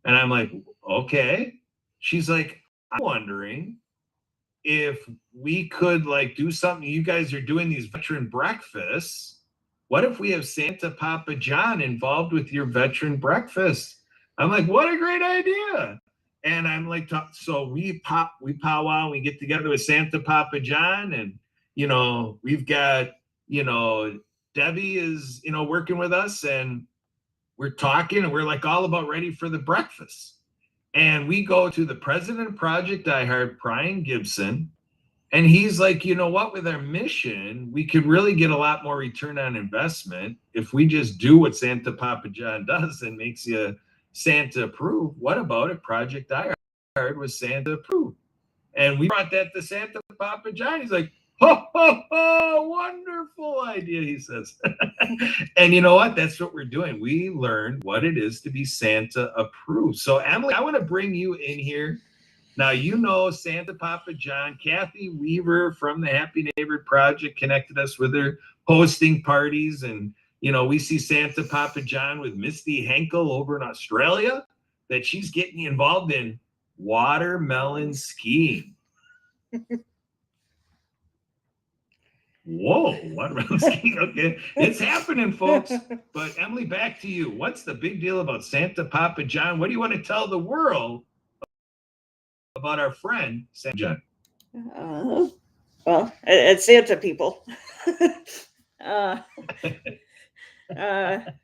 And I'm like, okay. She's like, I'm wondering if we could like do something. You guys are doing these veteran breakfasts. What if we have Santa Papa John involved with your veteran breakfast? I'm like, what a great idea. And I'm like, so we powwow, we get together with Santa Papa John, and, you know, we've got, you know, Debbie is, you know, working with us, and we're talking, and we're like all about ready for the breakfast. And we go to the president of Project iHeart, Brian Gibson, and he's like, you know what, with our mission, we could really get a lot more return on investment if we just do what Santa Papa John does and makes you Santa approved. What about it? Project iHeart was Santa approved. And we brought that to Santa Papa John. He's like, ho, ho, ho, wonderful idea, he says. And you know what? That's what we're doing. We learned what it is to be Santa approved. So, Emily, I want to bring you in here. Now, you know Santa Papa John. Kathy Weaver from the Happy Neighbor Project connected us with her hosting parties. And, you know, we see Santa Papa John with Misty Henkel over in Australia, that she's getting involved in watermelon skiing. Whoa, watermelon skiing. Okay, it's happening, folks. But Emily, back to you. What's the big deal about Santa Papa John? What do you want to tell the world about our friend Santa John? Well, it's Santa people.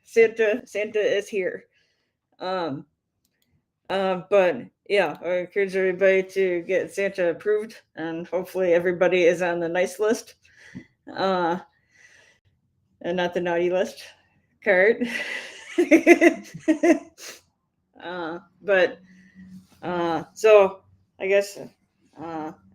Santa is here. But yeah, I encourage everybody to get Santa approved, and hopefully everybody is on the nice list, and not the naughty list. Kurt. So I guess,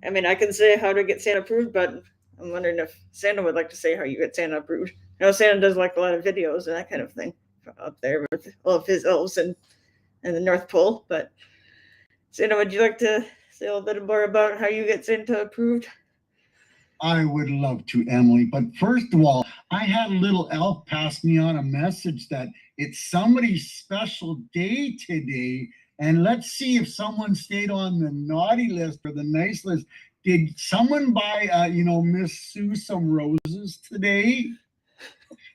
I mean, I can say how to get Santa approved, but I'm wondering if Santa would like to say how you get Santa approved. I know Santa does like a lot of videos and that kind of thing up there with all of his elves and the North Pole. But Santa, would you like to say a little bit more about how you get Santa approved? I would love to, Emily. But first of all, I had a little elf pass me on a message that it's somebody's special day today. And let's see if someone stayed on the naughty list or the nice list. Did someone buy, Miss Sue some roses today?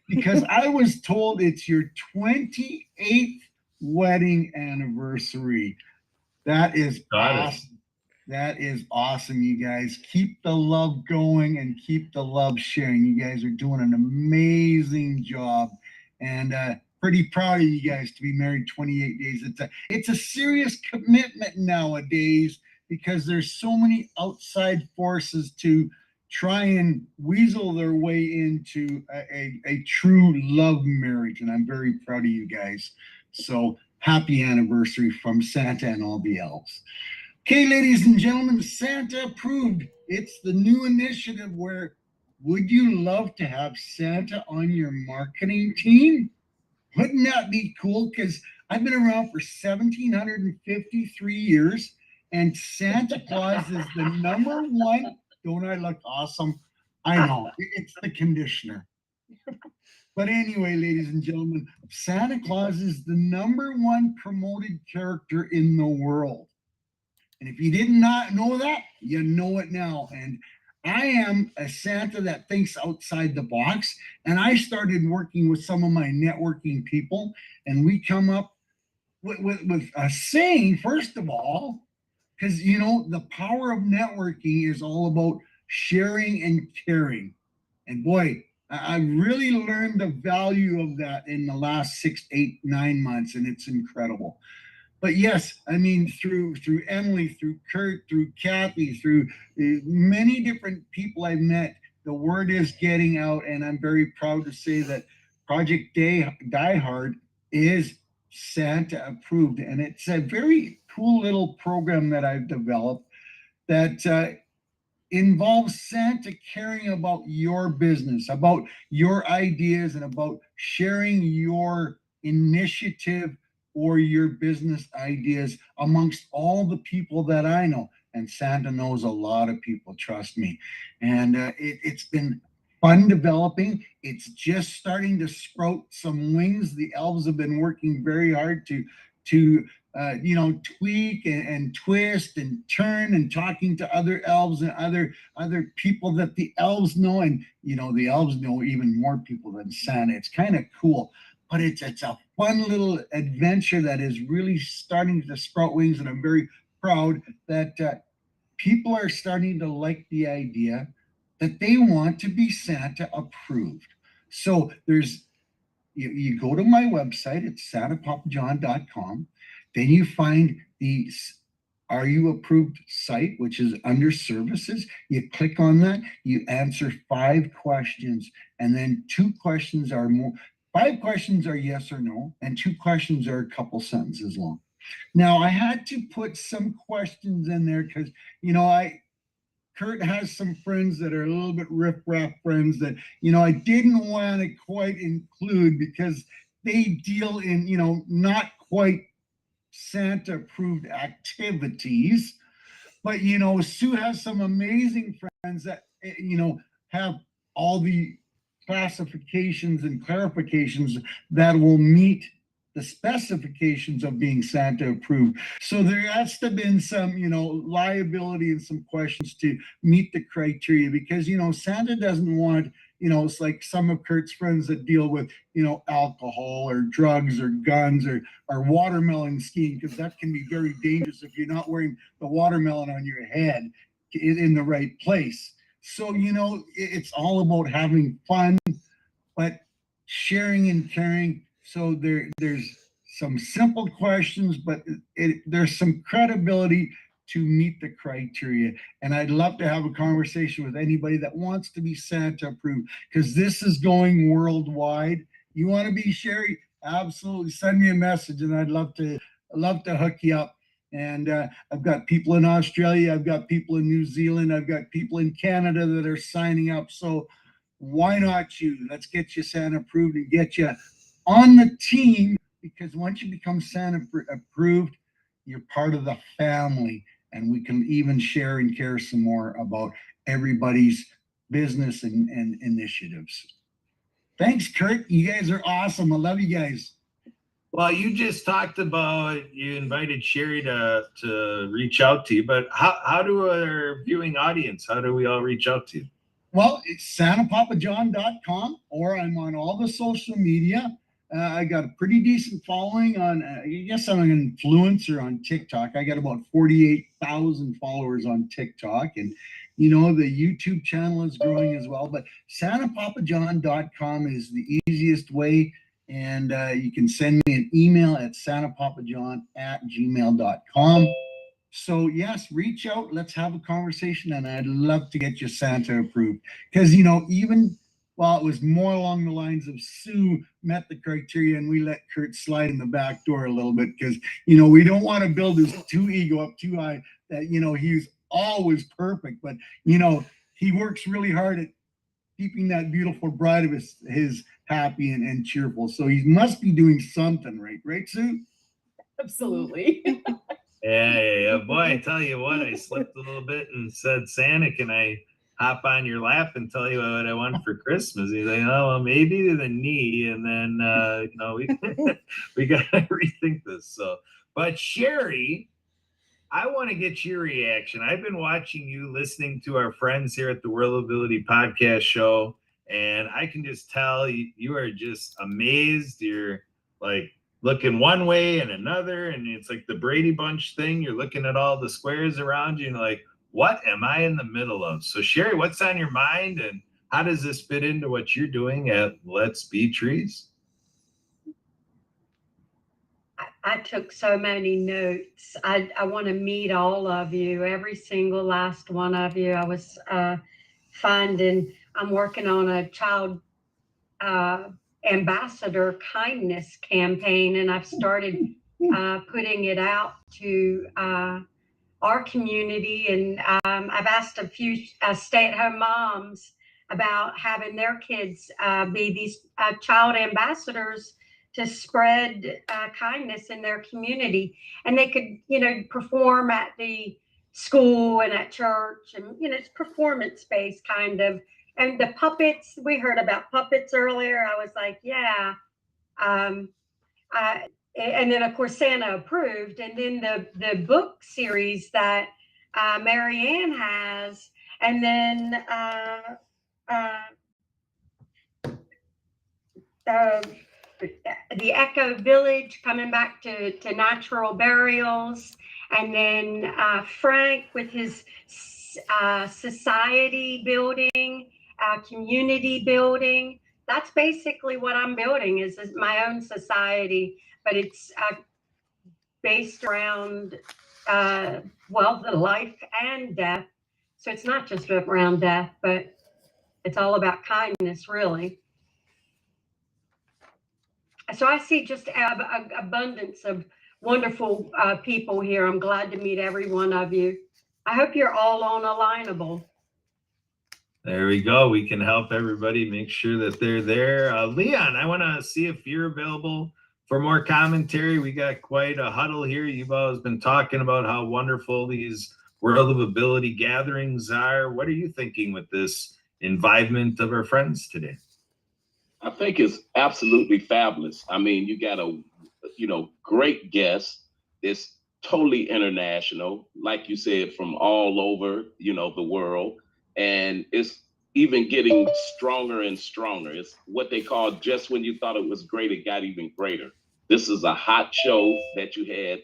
Because I was told it's your 28th wedding anniversary. That is awesome. That is awesome, you guys. Keep the love going and keep the love sharing. You guys are doing an amazing job, and pretty proud of you guys to be married 28 days. It's a serious commitment nowadays because there's so many outside forces to try and weasel their way into a true love marriage, and I'm very proud of you guys. So happy anniversary from Santa and all the elves. Okay, ladies and gentlemen, Santa approved. It's the new initiative where would you love to have Santa on your marketing team? Wouldn't that be cool? Because I've been around for 1,753 years, and Santa Claus is the number one. Don't I look awesome? I know, it's the conditioner. But anyway, ladies and gentlemen, Santa Claus is the number one promoted character in the world. And if you did not know that, you know it now. And I am a Santa that thinks outside the box. And I started working with some of my networking people, and we come up with a saying, first of all, because, the power of networking is all about sharing and caring. And boy, I really learned the value of that in the last 6, 8, 9 months, and it's incredible. But yes, I mean, through Emily, through Kurt, through Kathy, through many different people I've met, the word is getting out, and I'm very proud to say that Project Die Hard is Santa approved, and it's a very cool little program that I've developed that involves Santa caring about your business, about your ideas, and about sharing your initiative or your business ideas amongst all the people that I know. And Santa knows a lot of people, trust me. And it's been fun developing. It's just starting to sprout some wings. The elves have been working very hard to tweak and twist and turn, and talking to other elves and other people that the elves know. And the elves know even more people than Santa. It's kind of cool. But it's a fun little adventure that is really starting to sprout wings, and I'm very proud that people are starting to like the idea that they want to be Santa approved. So you go to my website, it's santapapajohn.com. Then you find the Are You Approved site, which is under services. You click on that, you answer 5 questions, and then 2 questions are more. 5 questions are yes or no, and 2 questions are a couple sentences long. Now, I had to put some questions in there because, Kurt has some friends that are a little bit riff-raff friends that, I didn't want to quite include because they deal in, not quite Santa-approved activities. But, Sue has some amazing friends that, have all the classifications and clarifications that will meet the specifications of being Santa approved. So there has to been some, liability and some questions to meet the criteria, because, Santa doesn't want, it's like some of Kurt's friends that deal with, alcohol or drugs or guns or watermelon skiing, because that can be very dangerous if you're not wearing the watermelon on your head in the right place. So, it's all about having fun, but sharing and caring. So there's some simple questions, but there's some credibility to meet the criteria. And I'd love to have a conversation with anybody that wants to be Santa approved, because this is going worldwide. You want to be Sherry? Absolutely. Send me a message, and I'd love to hook you up. And I've got people in Australia, I've got people in New Zealand, I've got people in Canada that are signing up. So why not you? Let's get you Santa approved and get you on the team, because once you become Santa approved, you're part of the family, and we can even share and care some more about everybody's business and initiatives. Thanks, Kurt. You guys are awesome. I love you guys. Well, you just talked about you invited Sherry to reach out to you, but how do our viewing audience, how do we all reach out to you? Well, it's santapapajohn.com, or I'm on all the social media. I got a pretty decent following on, I guess I'm an influencer on TikTok. I got about 48,000 followers on TikTok, and the YouTube channel is growing as well. But santapapajohn.com is the easiest way. And you can send me an email at santapapajohn@gmail.com. So yes, reach out. Let's have a conversation, and I'd love to get you Santa approved. Because even while it was more along the lines of Sue met the criteria, and we let Kurt slide in the back door a little bit, because we don't want to build his ego up too high that he's always perfect, but he works really hard at keeping that beautiful bride of his happy and cheerful. So he must be doing something right, Sue? Absolutely. Yeah. Boy, I tell you what, I slipped a little bit and said, Santa, can I hop on your lap and tell you what I want for Christmas? He's like, oh, well, maybe the knee. And then, we got to rethink this. So, but Sherry, I want to get your reaction. I've been watching you, listening to our friends here at the World of Ability podcast show, and I can just tell you are just amazed. You're like looking one way and another, and it's like the Brady Bunch thing. You're looking at all the squares around you and like, what am I in the middle of? So Sherry, what's on your mind, and how does this fit into what you're doing at Let's Be Trees? I took so many notes. I want to meet all of you, every single last one of you. I was I'm working on a child ambassador kindness campaign, and I've started putting it out to our community. And I've asked a few stay-at-home moms about having their kids be these child ambassadors to spread kindness in their community. And they could, perform at the school and at church, and, it's performance-based kind of. And the puppets, we heard about puppets earlier. I was like, yeah. And then of course Santa approved. And then the book series that Marianne has, and then the Echo Village, coming back to natural burials, and then Frank with his society building, community building. That's basically what I'm building, is my own society, but it's based around the life and death. So it's not just around death, but it's all about kindness, really. So I see just an abundance of wonderful people here. I'm glad to meet every one of you. I hope you're all on Alignable. There we go. We can help everybody make sure that they're there. Leon, I want to see if you're available for more commentary. We got quite a huddle here. You've always been talking about how wonderful these World of Ability gatherings are. What are you thinking with this involvement of our friends today? I think it's absolutely fabulous. I mean, you got a, great guest. It's totally international, like you said, from all over, the world. And it's even getting stronger and stronger. It's what they call, just when you thought it was great, it got even greater. This is a hot show that you had,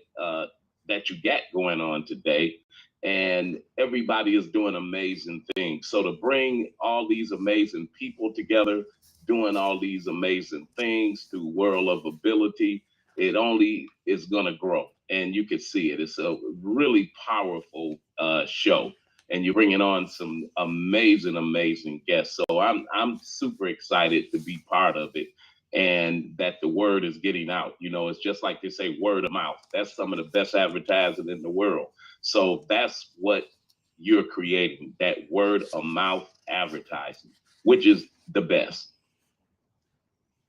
that you got going on today. and everybody is doing amazing things. So to bring all these amazing people together, doing all these amazing things through World of Ability, it only is going to grow, and you can see it. It's a really powerful show, and you're bringing on some amazing guests. So I'm super excited to be part of it, and that the word is getting out. You know, it's just like they say, word of mouth. That's some of the best advertising in the world. So that's what you're creating, that word of mouth advertising, which is the best.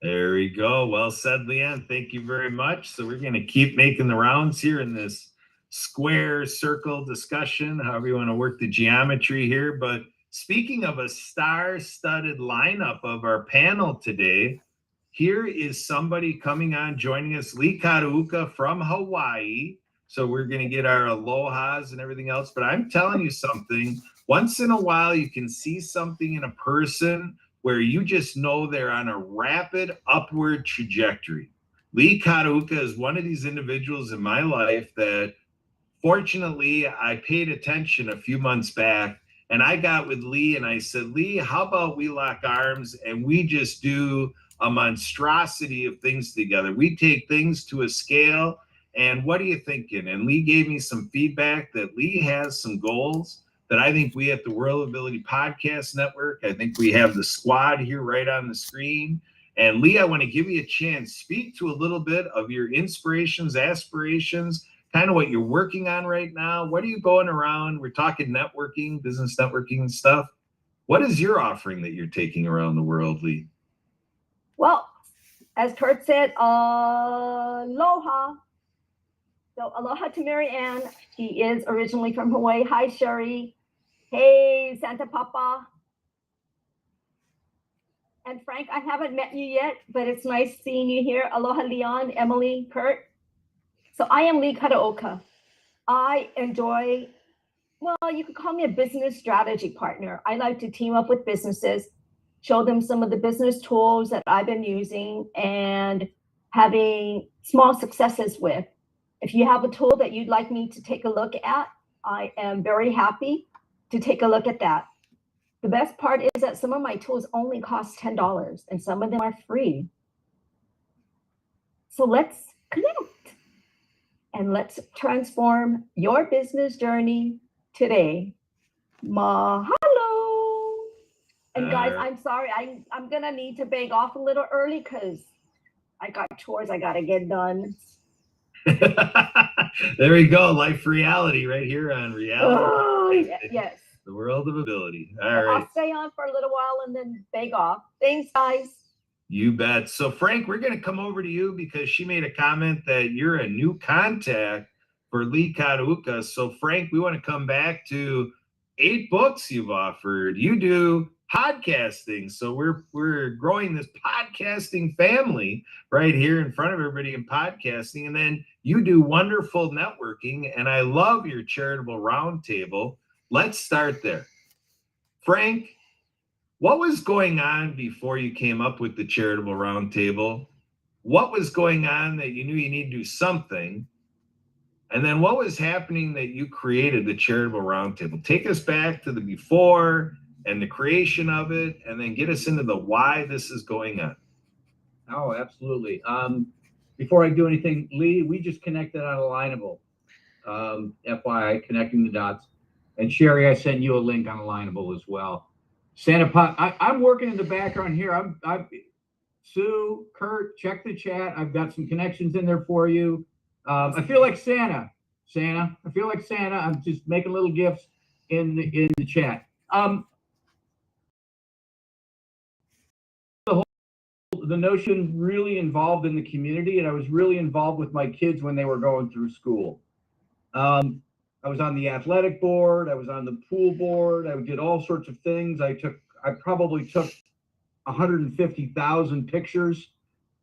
There we go. Well said, Leanne. Thank you very much. So we're going to keep making the rounds here in this square circle discussion, however you want to work the geometry here. But speaking of a star-studded lineup of our panel today, here is somebody coming on, joining us, Lee Karauka from Hawaii. So we're going to get our alohas and everything else. But I'm telling you something, once in a while, you can see something in a person where you just know they're on a rapid upward trajectory. Lee Karauka is one of these individuals in my life that, fortunately, I paid attention a few months back, and I got with Lee and I said, Lee, how about we lock arms and we just do a monstrosity of things together? We take things to a scale, and what are you thinking? And Lee gave me some feedback that Lee has some goals that I think we at the World of Ability Podcast Network, I think we have the squad here right on the screen. And Lee, I want to give you a chance, speak to a little bit of your inspirations, aspirations, kind of what you're working on right now. What are you going around? We're talking networking, business networking and stuff. What is your offering that you're taking around the world, Lee? Well, as Kurt said, aloha. So aloha to Mary Ann. She is originally from Hawaii. Hi, Sherry. Hey, Santa Papa. And Frank, I haven't met you yet, but it's nice seeing you here. Aloha, Leon, Emily, Kurt. So I am Lee Karaoka. I enjoy, well, you could call me a business strategy partner. I like to team up with businesses, show them some of the business tools that I've been using and having small successes with. If you have a tool that you'd like me to take a look at, I am very happy to take a look at that. The best part is that some of my tools only cost $10 and some of them are free. So let's connect and let's transform your business journey today. Mahalo. And guys, I'm sorry, I'm gonna need to beg off a little early because I got chores I gotta get done. There we go. Life reality right here on reality. Oh, yes. The World of Ability. All I'll right. stay on for a little while and then beg off. Thanks, guys. You bet. So Frank, we're going to come over to you because she made a comment that you're a new contact for Lee Karauka. So Frank, we want to come back to 8 books you've offered. You do podcasting. So we're growing this podcasting family right here in front of everybody in podcasting. And then you do wonderful networking. And I love your charitable roundtable. Let's start there. Frank, what was going on before you came up with the charitable roundtable? What was going on that you knew you need to do something? And then what was happening that you created the charitable roundtable? Take us back to the before and the creation of it, and then get us into the why this is going on. Oh, absolutely. Before I do anything, Lee, we just connected on Alignable. FYI, connecting the dots. And Sherry, I sent you a link on Alignable as well. Santa Pot, I'm working in the background here. I'm Sue, Kurt, check the chat. I've got some connections in there for you. I feel like Santa. I feel like Santa. I'm just making little gifts in the chat. The notion really involved in the community, and I was really involved with my kids when they were going through school. I was on the athletic board. I was on the pool board. I did all sorts of things. I probably took 150,000 pictures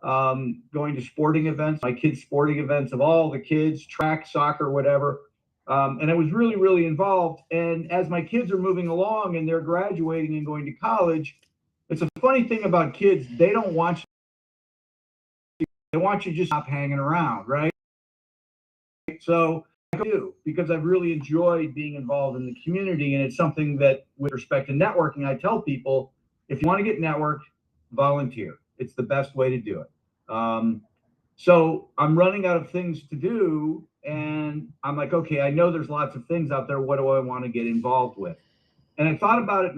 going to sporting events, my kids' sporting events of all the kids, track, soccer, whatever. And I was really, really involved. And as my kids are moving along and they're graduating and going to college, it's a funny thing about kids. They don't want you. They want you to just stop hanging around, right? So do, because I've really enjoyed being involved in the community. And it's something that, with respect to networking, I tell people, if you want to get networked, volunteer. It's the best way to do it. So I'm running out of things to do, and I'm like, okay, I know there's lots of things out there. What do I want to get involved with? And I thought about it,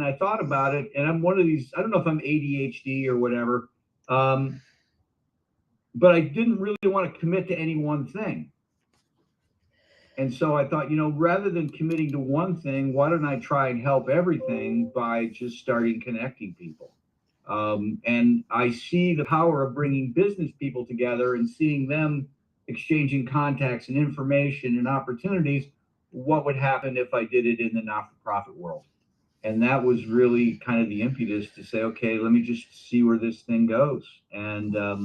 and I'm one of these, I don't know if I'm ADHD or whatever, but I didn't really want to commit to any one thing. And so I thought, rather than committing to one thing, why don't I try and help everything by just starting connecting people? And I see the power of bringing business people together and seeing them exchanging contacts and information and opportunities. What would happen if I did it in the not-for-profit world? And that was really kind of the impetus to say, okay, let me just see where this thing goes. And I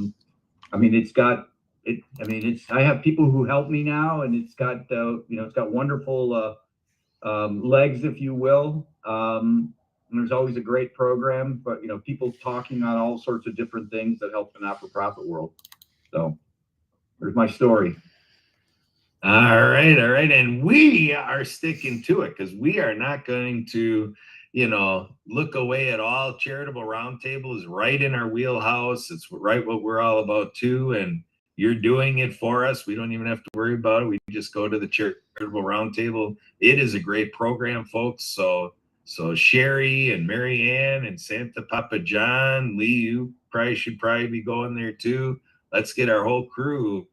have people who help me now, and it's got wonderful legs, if you will. And there's always a great program, but people talking on all sorts of different things that help the not-for-profit world. So there's my story. All right. And we are sticking to it, because we are not going to, look away at all. Charitable Roundtable is right in our wheelhouse. It's right what we're all about too. And you're doing it for us. We don't even have to worry about it. We just go to the Charitable Roundtable. It is a great program, folks. So Sherry and Mary Ann and Santa Papa John, Lee, you should be going there too. Let's get our whole crew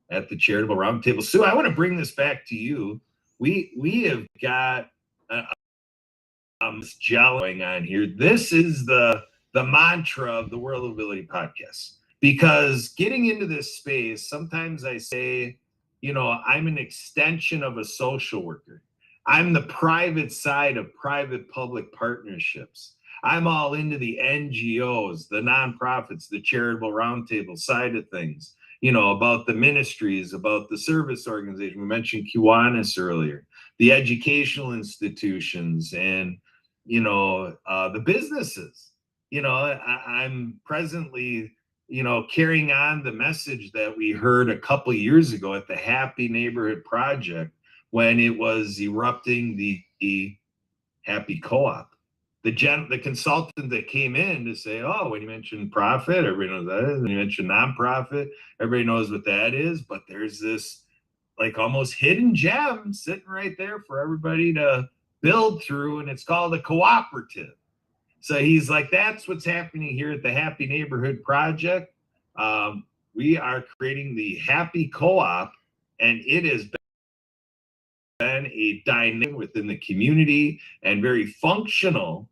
at the Charitable Roundtable. Sue, I want to bring this back to you. We have got this gel going on here. This is the mantra of the World of Ability podcast. Because getting into this space, sometimes I say, I'm an extension of a social worker. I'm the private side of private-public partnerships. I'm all into the NGOs, the nonprofits, the Charitable Roundtable side of things, about the ministries, about the service organization. We mentioned Kiwanis earlier, the educational institutions, and, the businesses. I'm presently, carrying on the message that we heard a couple of years ago at the Happy Neighborhood Project, when it was erupting the Happy Co-op. The consultant that came in to say, oh, when you mention profit, everybody knows that is. When you mention nonprofit, everybody knows what that is. But there's this like almost hidden gem sitting right there for everybody to build through, and it's called a cooperative. So he's like, that's what's happening here at the Happy Neighborhood Project. We are creating the Happy Co-op, and it has been a dynamic within the community and very functional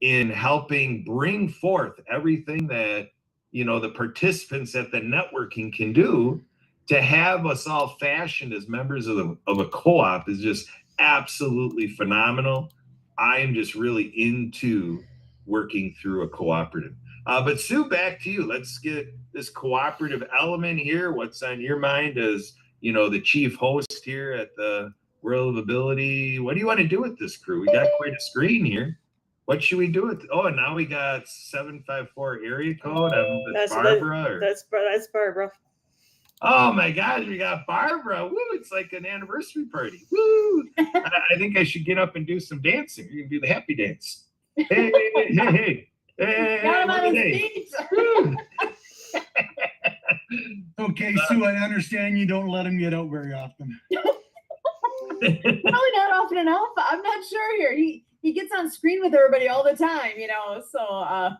in helping bring forth everything that, the participants at the networking can do. To have us all fashioned as members of a co-op is just absolutely phenomenal. I am just really into working through a cooperative. But Sue, back to you. Let's get this cooperative element here. What's on your mind as, the chief host here at the World of Ability? What do you want to do with this crew? We got quite a screen here. What should we do with? Oh, and now we got 754 area code. That's Barbara. That's Barbara. Oh my gosh, we got Barbara. Woo, it's like an anniversary party. Woo! I think I should get up and do some dancing. You can do the happy dance. Hey. Got him on his feet. Okay, Sue, I understand you don't let him get out very often. Probably not often enough. I'm not sure here. He gets on screen with everybody all the time, so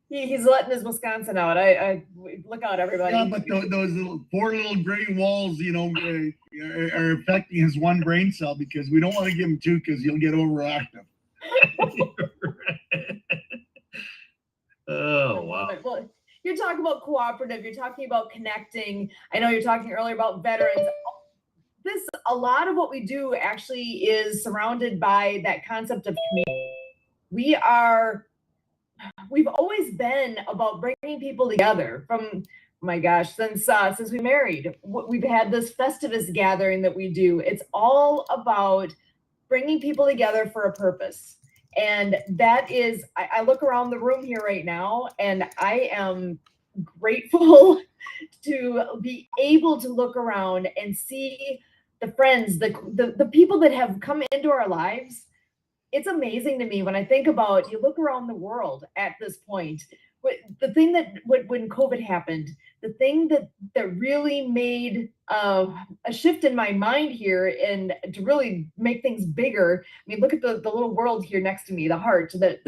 he's letting his Wisconsin out. I look out, everybody. Yeah, but those four little gray walls, are affecting his one brain cell, because we don't want to give him two, because he'll get overactive. Oh, wow. Well, you're talking about cooperative. You're talking about connecting. I know you're talking earlier about veterans. A lot of what we do actually is surrounded by that concept of community. We've always been about bringing people together from, since we married. We've had this Festivus gathering that we do. It's all about bringing people together for a purpose. And that is, I look around the room here right now, and I am grateful to be able to look around and see the friends, the people that have come into our lives. It's amazing to me when I think about, you look around the world at this point, the thing that when COVID happened, the thing that really made a shift in my mind here and to really make things bigger. I mean, look at the little world here next to me, the heart, that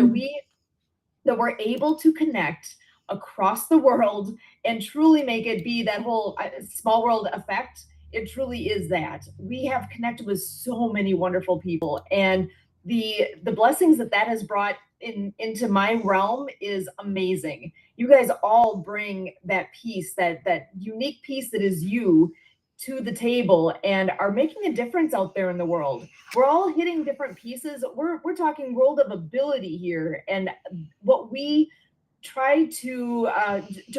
we're able to connect across the world and truly make it be that whole small world effect. It truly is that. We have connected with so many wonderful people, and the blessings that has brought into my realm is amazing. You guys all bring that piece, that unique piece that is you, to the table and are making a difference out there in the world. We're all hitting different pieces. We're talking world of ability here, and what we try to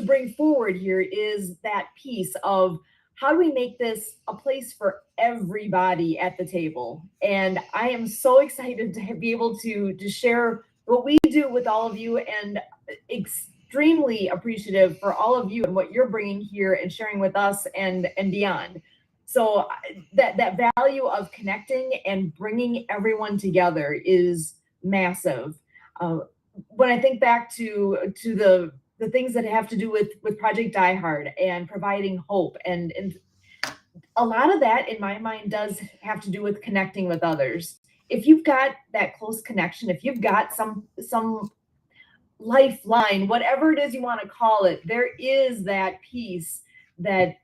bring forward here is that piece of how do we make this a place for everybody at the table. And I am so excited to be able to share what we do with all of you, and extremely appreciative for all of you and what you're bringing here and sharing with us and beyond. So that value of connecting and bringing everyone together is massive. When I think back to the things that have to do with Project Die Hard and providing hope, and a lot of that in my mind does have to do with connecting with others. If you've got that close connection, if you've got some lifeline, whatever it is you want to call it, there is that piece that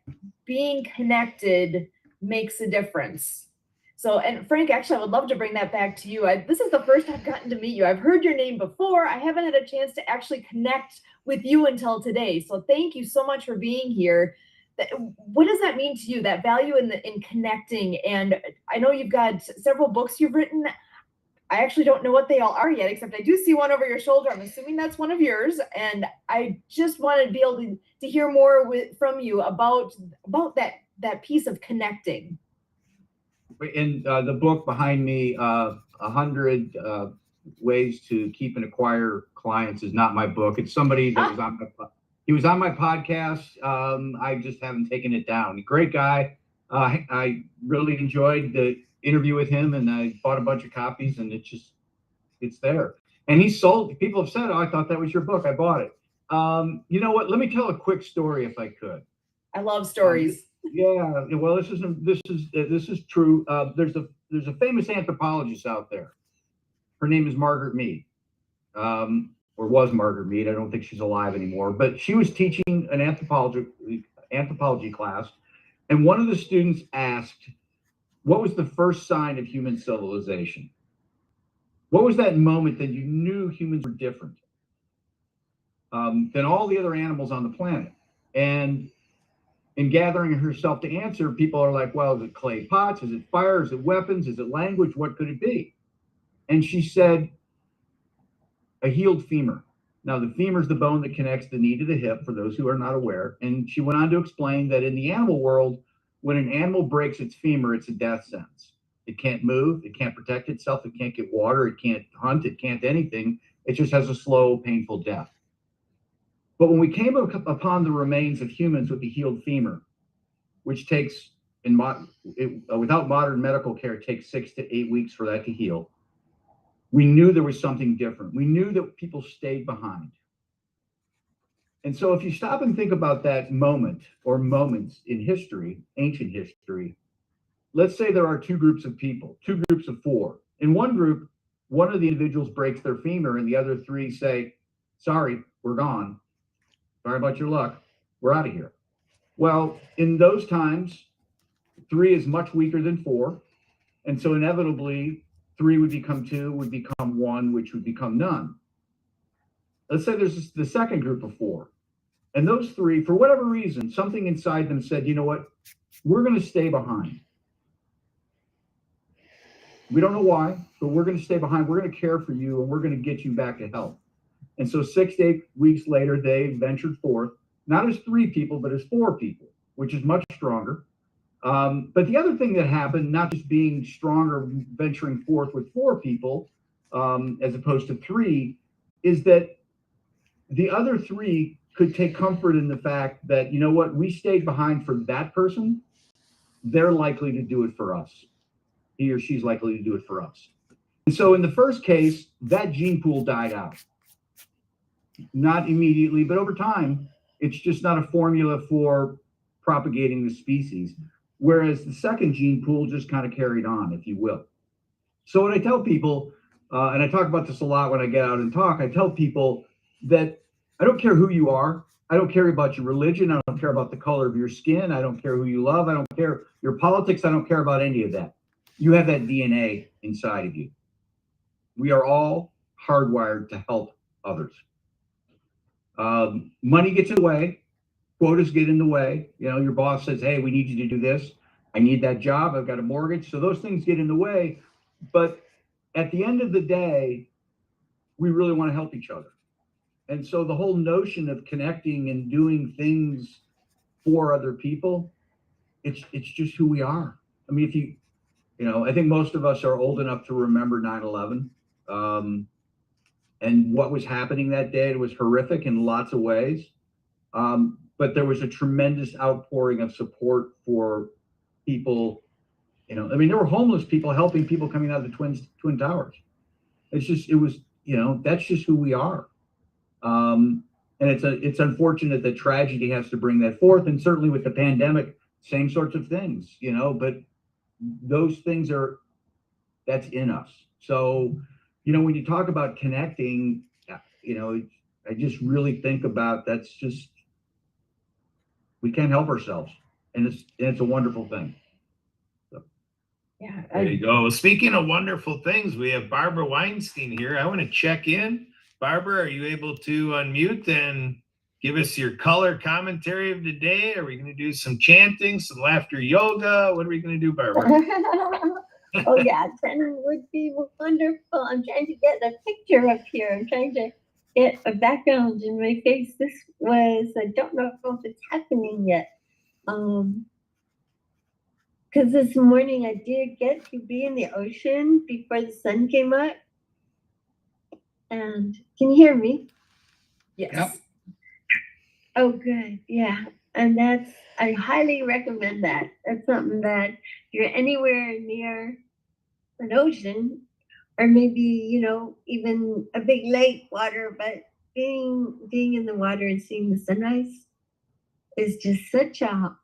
being connected makes a difference. So, and Frank, actually, I would love to bring that back to you. This is the first I've gotten to meet you. I've heard your name before. I haven't had a chance to actually connect with you until today. So thank you so much for being here. What does that mean to you, that value in connecting? And I know you've got several books you've written. I actually don't know what they all are yet, except I do see one over your shoulder. I'm assuming that's one of yours. And I just wanted to be able to hear more from you about that piece of connecting. In the book behind me, 100 Ways to Keep and Acquire Clients, is not my book. It's somebody that was on my podcast. I just haven't taken it down. Great guy. I really enjoyed the interview with him, and I bought a bunch of copies, and it's there. And he sold. People have said, "Oh, I thought that was your book. I bought it." You know what? Let me tell a quick story if I could. I love stories. Yeah, well, this is true. There's a famous anthropologist out there. Her name is Margaret Mead, or was Margaret Mead. I don't think she's alive anymore. But she was teaching an anthropology class, and one of the students asked, "What was the first sign of human civilization? What was that moment that you knew humans were different than all the other animals on the planet?" And in gathering herself to answer, people are like, "Well, is it clay pots? Is it fire? Is it weapons? Is it language? What could it be?" And she said, "A healed femur." Now, the femur is the bone that connects the knee to the hip, for those who are not aware. And she went on to explain that in the animal world, when an animal breaks its femur, it's a death sentence. It can't move. It can't protect itself. It can't get water. It can't hunt. It can't anything. It just has a slow, painful death. But when we came upon the remains of humans with the healed femur, which takes, without modern medical care, it takes 6 to 8 weeks for that to heal, we knew there was something different. We knew that people stayed behind. And so if you stop and think about that moment or moments in history, ancient history, let's say there are two groups of people, two groups of 4. In one group, one of the individuals breaks their femur and the other 3 say, "Sorry, we're gone. Sorry about your luck. We're out of here." Well, in those times, 3 is much weaker than 4. And so inevitably, 3 would become 2, would become 1, which would become none. Let's say there's the second group of 4. And those 3, for whatever reason, something inside them said, "You know what? We're going to stay behind. We don't know why, but we're going to stay behind. We're going to care for you, and we're going to get you back to health." And so 6 to 8 weeks later, they ventured forth, not as 3 people, but as 4 people, which is much stronger. But the other thing that happened, not just being stronger, venturing forth with 4 people, as opposed to 3, is that the other 3 could take comfort in the fact that, you know what, we stayed behind for that person, they're likely to do it for us. He or she's likely to do it for us. And so in the first case, that gene pool died out. Not immediately, but over time, it's just not a formula for propagating the species. Whereas the second gene pool just kind of carried on, if you will. So what I tell people, and I talk about this a lot when I get out and talk, I tell people that I don't care who you are. I don't care about your religion. I don't care about the color of your skin. I don't care who you love. I don't care your politics. I don't care about any of that. You have that DNA inside of you. We are all hardwired to help others. Money gets in the way. Quotas get in the way. You know, your boss says, hey, we need you to do this. I need that job. I've got a mortgage. So those things get in the way. But at the end of the day, we really want to help each other. And so the whole notion of connecting and doing things for other people, it's just who we are. I mean, if you know, I think most of us are old enough to remember 9/11 and what was happening that day. It was horrific in lots of ways. But there was a tremendous outpouring of support for people. You know, I mean, there were homeless people helping people coming out of the Twin Towers. It was, you know, that's just who we are. And it's unfortunate that tragedy has to bring that forth. And certainly with the pandemic, same sorts of things, you know, but those things that's in us. So, you know, when you talk about connecting, you know, I just really think about that's just, we can't help ourselves. And it's a wonderful thing. So. Yeah. There you go. Well, speaking of wonderful things, we have Barbara Weinstein here. I want to check in. Barbara, are you able to unmute and give us your color commentary of the day? Are we going to do some chanting, some laughter yoga? What are we going to do, Barbara? Oh yeah, that would be wonderful. I'm trying to get a picture up here. I'm trying to get a background in my face. I don't know if it's happening yet. Because this morning I did get to be in the ocean before the sun came up. And can you hear me? Yes. Yep. Oh, good. Yeah. And I highly recommend that. That's something that if you're anywhere near an ocean, or maybe, you know, even a big lake water, but being in the water and seeing the sunrise is just such a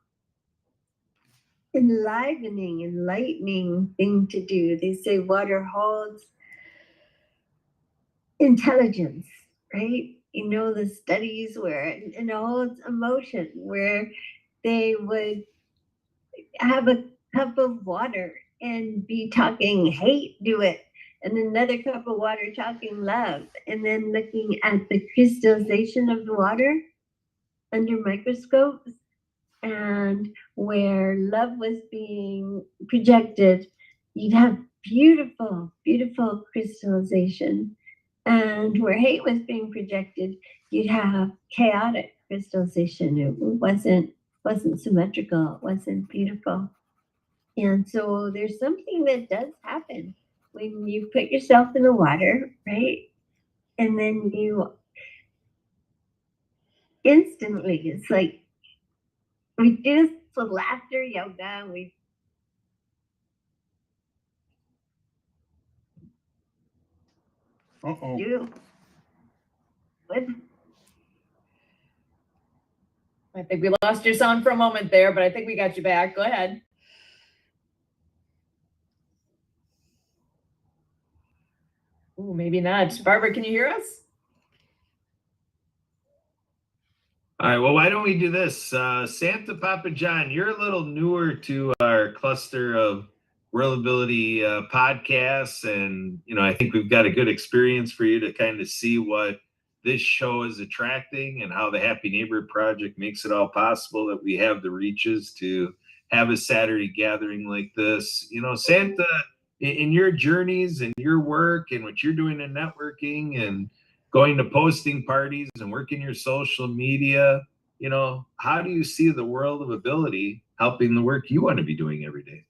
enlightening thing to do. They say water holds intelligence, right? You know, the studies where it holds emotion, where they would have a cup of water and be talking hate, do it, and another cup of water talking love, and then looking at the crystallization of the water under microscopes, and where love was being projected, you'd have beautiful crystallization. And where hate was being projected, you'd have chaotic crystallization. It wasn't symmetrical, it wasn't beautiful. And so there's something that does happen when you put yourself in the water, right? And then you instantly, it's like, we do some laughter yoga, we Uh-oh. do. What? I think we lost your sound for a moment there, but I think we got you back. Go ahead. Ooh, maybe not. Barbara, can you hear us? All right, well, why don't we do this? Santa Papa John, you're a little newer to our cluster of Worldability podcasts, and you know, I think we've got a good experience for you to kind of see what this show is attracting and how the Happy Neighbor Project makes it all possible that we have the reaches to have a Saturday gathering like this. You know, Santa, in your journeys and your work and what you're doing in networking and going to posting parties and working your social media, you know, how do you see the world of ability helping the work you want to be doing every day?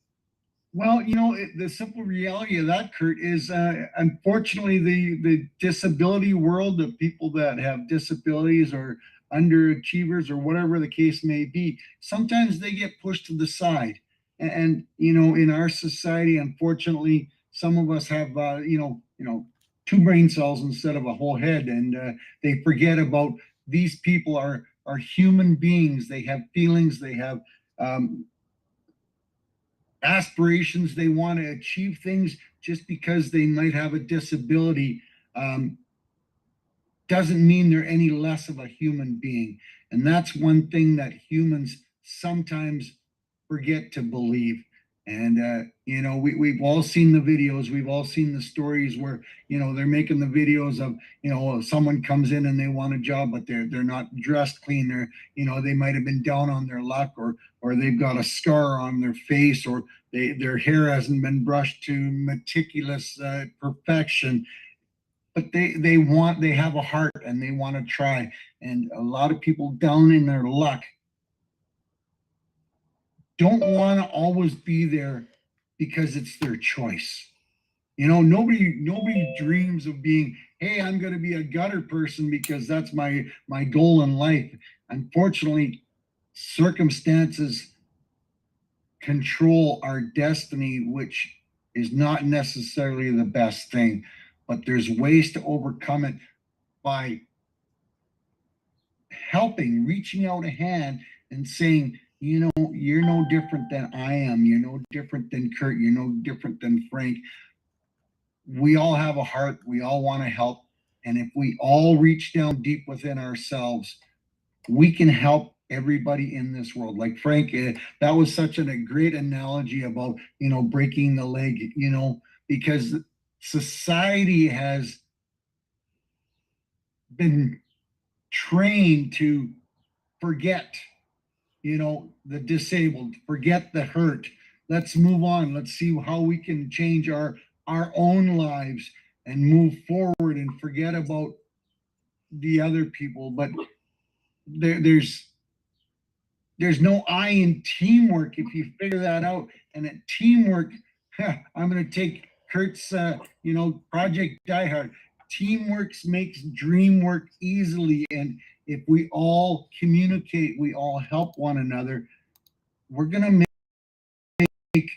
Well, you know, the simple reality of that, Kurt, is unfortunately the disability world, the people that have disabilities or underachievers or whatever the case may be, sometimes they get pushed to the side. And you know, in our society, unfortunately, some of us have two brain cells instead of a whole head, and they forget about these people are human beings. They have feelings. They have aspirations. They want to achieve things. Just because they might have a disability doesn't mean they're any less of a human being. And that's one thing that humans sometimes forget to believe. And we've all seen the videos, we've all seen the stories where they're making the videos of someone comes in and they want a job, but they're not dressed clean. They might have been down on their luck, or they've got a scar on their face, or their hair hasn't been brushed to meticulous perfection. But they have a heart and they want to try. And a lot of people down in their luck don't want to always be there because it's their choice. Nobody dreams of being, hey, I'm going to be a gutter person because that's my goal in life. Unfortunately, circumstances control our destiny, which is not necessarily the best thing, but there's ways to overcome it by helping, reaching out a hand and saying, you're no different than I am. You're no different than Kurt. You're no different than Frank. We all have a heart. We all want to help. And if we all reach down deep within ourselves, we can help everybody in this world. Like Frank, that was such a great analogy about, breaking the leg, because society has been trained to forget the disabled, forget the hurt. Let's move on. Let's see how we can change our own lives and move forward and forget about the other people. But there's no I in teamwork if you figure that out. And at teamwork, I'm going to take Kurt's Project Die Hard. Teamwork makes dream work easily. And if we all communicate, we all help one another, we're going to make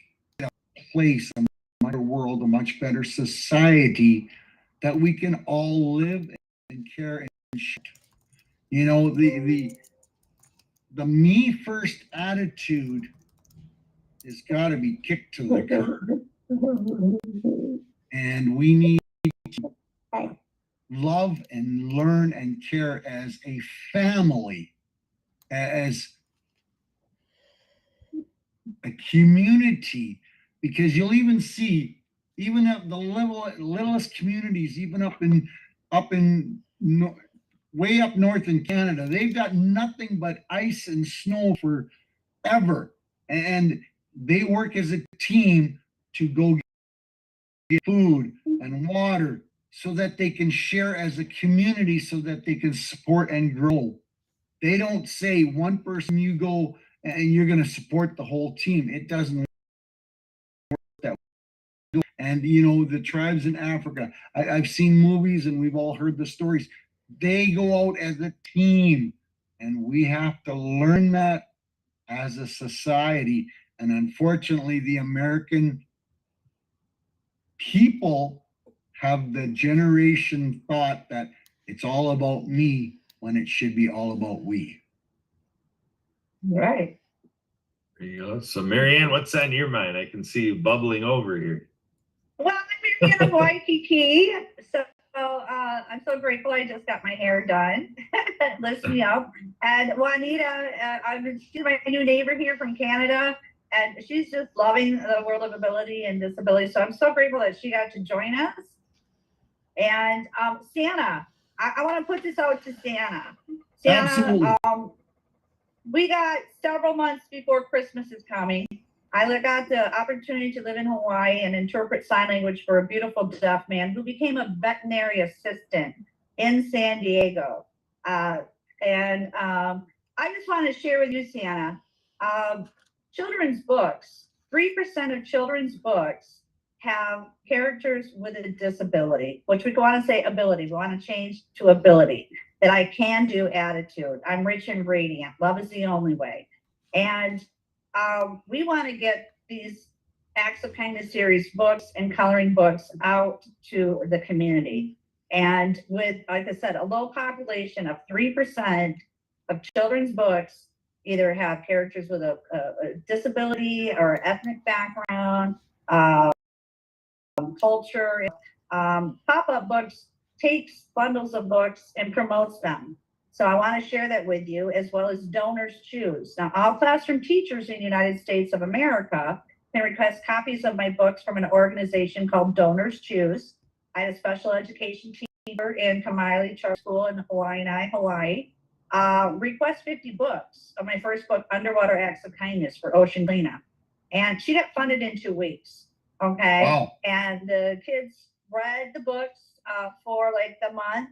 a place, a much better world, a much better society that we can all live and care and share. The me first attitude has got to be kicked to the curb. And we need to love and learn and care as a family, as a community, because you'll even see, even at the littlest communities, even way up north in Canada, they've got nothing but ice and snow forever, and they work as a team to go get food and water so that they can share as a community, so that they can support and grow. They don't say one person you go and you're going to support the whole team. It doesn't work that way. And the tribes in Africa, I've seen movies and we've all heard the stories. They go out as a team, and we have to learn that as a society. And unfortunately, the American people have the generation thought that it's all about me when it should be all about we. Right. There you go. So Marianne, what's on your mind? I can see you bubbling over here. Well, I'm Marianne of Waikiki, so I'm so grateful I just got my hair done. Lift me up. And Juanita, she's my new neighbor here from Canada, and she's just loving the world of ability and disability. So I'm so grateful that she got to join us. And Santa, I want to put this out to Santa. Absolutely. We got several months before Christmas is coming. I got the opportunity to live in Hawaii and interpret sign language for a beautiful deaf man who became a veterinary assistant in San Diego. I just want to share with you, Santa, children's books, 3% of children's books have characters with a disability, which we want to say ability. We want to change to ability, that I can do attitude. I'm rich and radiant. Love is the only way. And we want to get these Acts of Kindness series books and coloring books out to the community. And with, like I said, a low population of 3% of children's books either have characters with a disability or ethnic background, culture. Pop-up books takes bundles of books and promotes them. So I want to share that with you, as well as Donors Choose. Now, all classroom teachers in the United States of America can request copies of my books from an organization called Donors Choose. I had a special education teacher in Kamaile Charter School in Hawaii. Request 50 books of my first book, Underwater Acts of Kindness for Ocean Cleanup. And she got funded in 2 weeks. Okay. Wow. And the kids read the books for like the month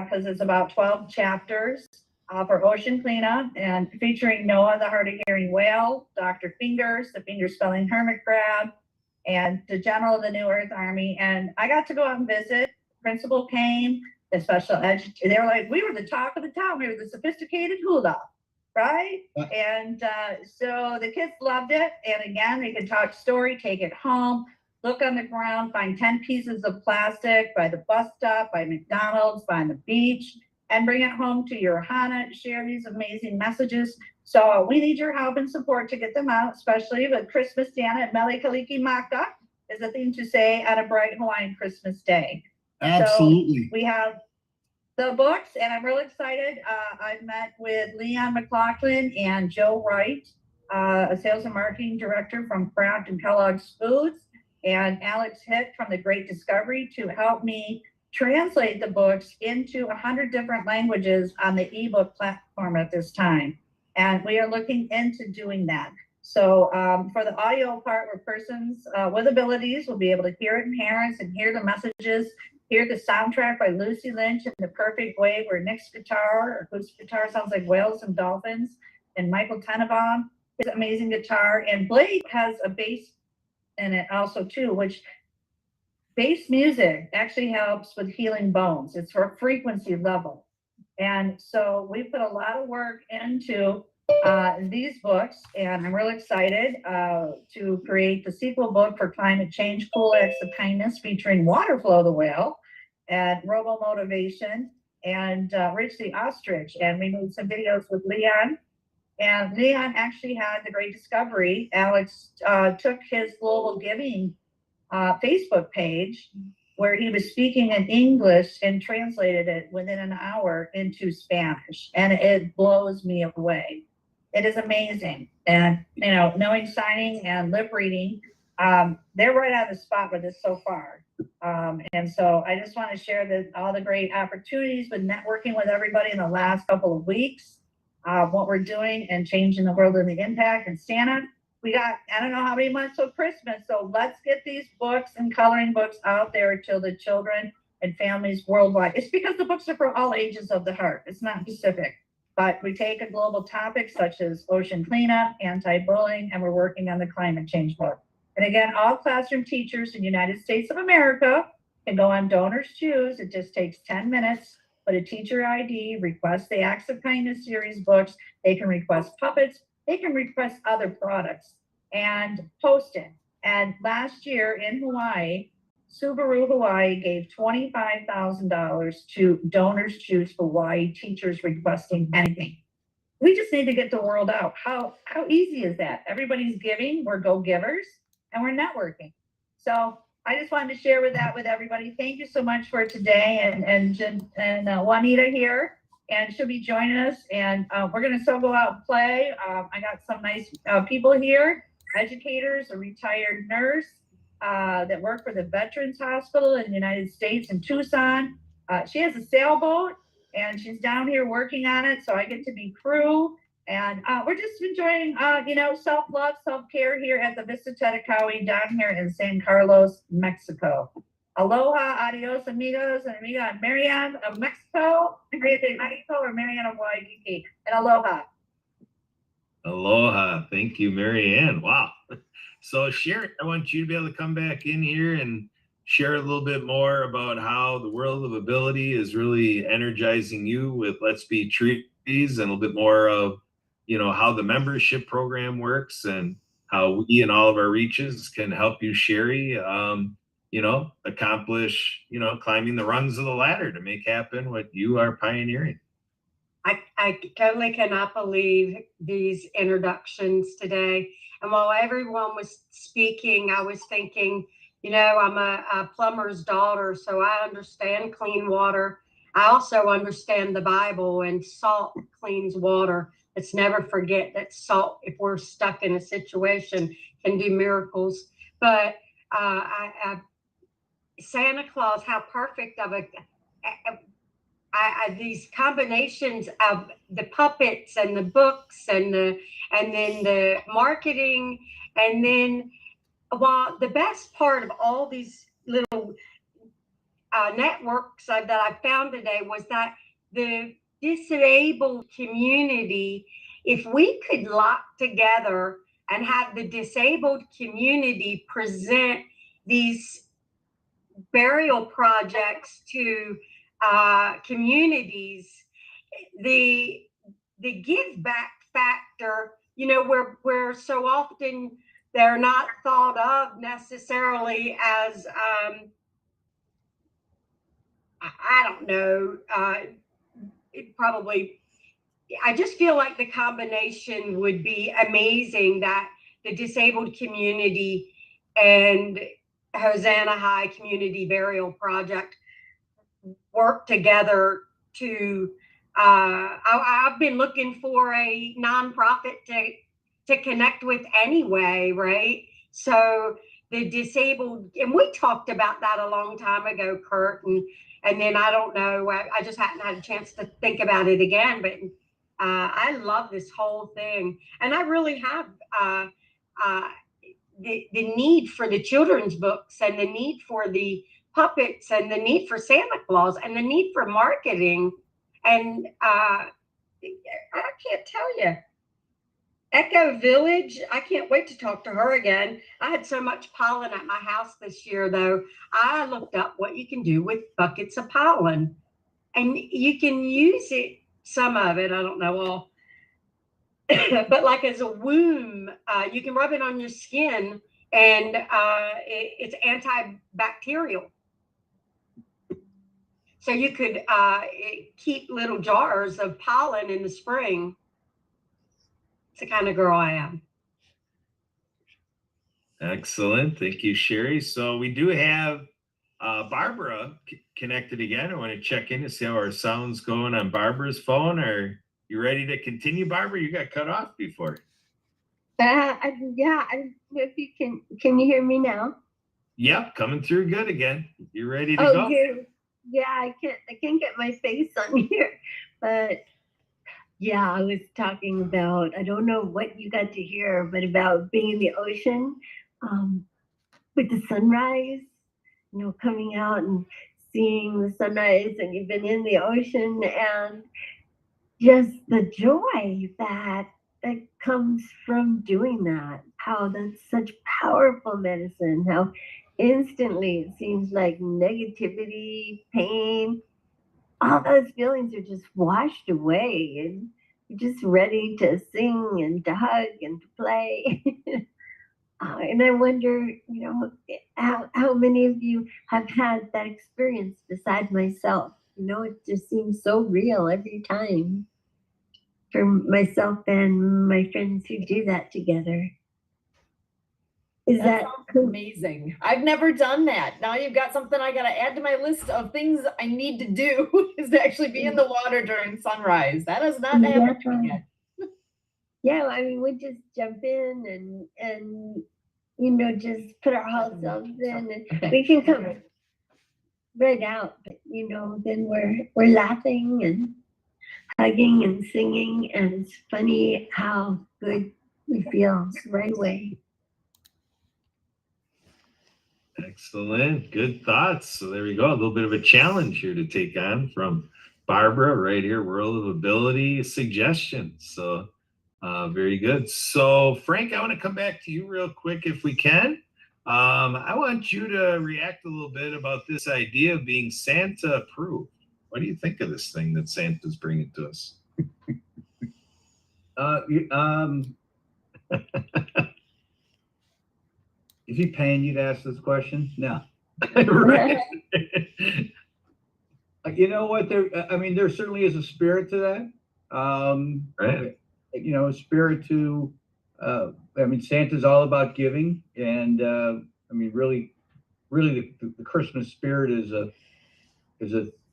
because it's about 12 chapters for ocean cleanup, and featuring Noah, the hard of hearing whale, Dr. Fingers, the finger spelling hermit crab, and the general of the New Earth Army. And I got to go out and visit. Principal came, the special educator. They were like, we were the talk of the town. We were the sophisticated hula, right? And so the kids loved it. And again, they could talk story, take it home, look on the ground, find 10 pieces of plastic by the bus stop, by McDonald's, by the beach, and bring it home to your Hana, share these amazing messages. So we need your help and support to get them out, especially with Christmas Santa and Mele Kaliki Maka is a thing to say on a bright Hawaiian Christmas day. Absolutely. So we have the books, and I'm really excited. I've met with Leon McLaughlin and Joe Wright, a sales and marketing director from Kraft and Kellogg's Foods, and Alex Hitt from The Great Discovery, to help me translate the books into 100 different languages on the ebook platform at this time. And we are looking into doing that. So for the audio part, where persons with abilities will be able to hear it, and parents, and hear the messages, hear the soundtrack by Lucy Lynch in the perfect way, where Nick's guitar or acoustic guitar sounds like whales and dolphins, and Michael Tenenbaum, his amazing guitar, and Blake has a bass in it also too, which bass music actually helps with healing bones. It's for frequency level. And so we put a lot of work into these books, and I'm really excited to create the sequel book for Climate Change, Cool Acts of Kindness, featuring Waterflow the whale and Robo Motivation and Rich the ostrich. And we made some videos with Leon. And Leon actually had the Great Discovery. Alex took his Global Giving Facebook page, where he was speaking in English, and translated it within an hour into Spanish. And it blows me away. It is amazing. And, you know, knowing signing and lip reading, they're right on the spot with this so far. And so I just want to share all the great opportunities with networking with everybody in the last couple of weeks, what we're doing and changing the world and the impact. And Santa, we got, I don't know how many months till Christmas. So let's get these books and coloring books out there to the children and families worldwide. It's because the books are for all ages of the heart. It's not specific. But we take a global topic such as ocean cleanup, anti-bullying, and we're working on the climate change book. And again, all classroom teachers in the United States of America can go on Donors Choose. It just takes 10 minutes. Put a teacher ID, request the Acts of Kindness series books. They can request puppets. They can request other products and post it. And last year in Hawaii, Subaru Hawaii gave $25,000 to Donors Choose Hawaii teachers requesting anything. We just need to get the word out. How easy is that? Everybody's giving. We're go-givers, and we're networking. So I just wanted to share with everybody. Thank you so much for today, and Juanita here, and she'll be joining us. And we're going to still go out and play. I got some nice people here, educators, a retired nurse, that work for the Veterans Hospital in the United States in Tucson. She has a sailboat, and she's down here working on it, so I get to be crew. And we're just enjoying, self-love, self-care here at the Vista Tetekawi down here in San Carlos, Mexico. Aloha, adios, amigos, and amiga, Marianne of Mexico, Mexico, or Marianne of Waikiki, and aloha. Aloha. Thank you, Marianne. Wow. So Sharon, I want you to be able to come back in here and share a little bit more about how the world of ability is really energizing you with Let's Be Trees, and a little bit more of how the membership program works and how we and all of our reaches can help you, Sherry, accomplish, climbing the rungs of the ladder to make happen what you are pioneering. I totally cannot believe these introductions today. And while everyone was speaking, I was thinking, I'm a plumber's daughter, so I understand clean water. I also understand the Bible, and salt cleans water. Let's never forget that salt, if we're stuck in a situation, can do miracles. But Santa Claus, how perfect of these combinations of the puppets and the books and then the marketing, and then while the best part of all these little networks that I found today was that the disabled community, if we could lock together and have the disabled community present these burial projects to communities, the give back factor, where so often they're not thought of necessarily as I don't know, it probably, I just feel like the combination would be amazing, that the disabled community and Hosanna High Community Burial Project work together to, I've been looking for a nonprofit to connect with anyway, right? So the disabled, and we talked about that a long time ago, Kurt, and then I don't know, I just hadn't had a chance to think about it again, but I love this whole thing. And I really have the need for the children's books, and the need for the puppets, and the need for Santa Claus, and the need for marketing. And I can't tell you, Echo Village, I can't wait to talk to her again. I had so much pollen at my house this year, though. I looked up what you can do with buckets of pollen, and you can use it, some of it, I don't know all, but like as a womb, you can rub it on your skin, and it's antibacterial. So you could keep little jars of pollen in the spring. It's the kind of girl I am. Excellent. Thank you, Sherry. So we do have Barbara connected again. I want to check in to see how our sound's going on Barbara's phone. Are you ready to continue, Barbara? You got cut off before. If you can you hear me now? Yep, coming through good again. You ready to go? Yeah, I can't get my face on here, but yeah, I was talking about, I don't know what you got to hear, but about being in the ocean with the sunrise, coming out and seeing the sunrise, and you've been in the ocean, and just the joy that comes from doing that, how that's such powerful medicine, how instantly it seems like negativity, pain, all those feelings are just washed away, and you're just ready to sing and to hug and to play. And I wonder, how many of you have had that experience besides myself? It just seems so real every time for myself and my friends who do that together. That sounds amazing. I've never done that. Now you've got something I got to add to my list of things I need to do, is to actually be in the water during sunrise. That has not happened to me yet. Yeah, I mean, we just jump in and just put our whole selves in, and we can come right out. But then we're laughing and hugging and singing, and it's funny how good we feel right away. Excellent. Good thoughts. So there we go. A little bit of a challenge here to take on from Barbara right here, World of Ability suggestions. So very good. So Frank, I want to come back to you real quick if we can. I want you to react a little bit about this idea of being Santa approved. What do you think of this thing that Santa's bringing to us? Is he paying you to ask this question? No. Right. You know what? There certainly is a spirit to that. Right. You know, a spirit to. Santa's all about giving, and really, the Christmas spirit is a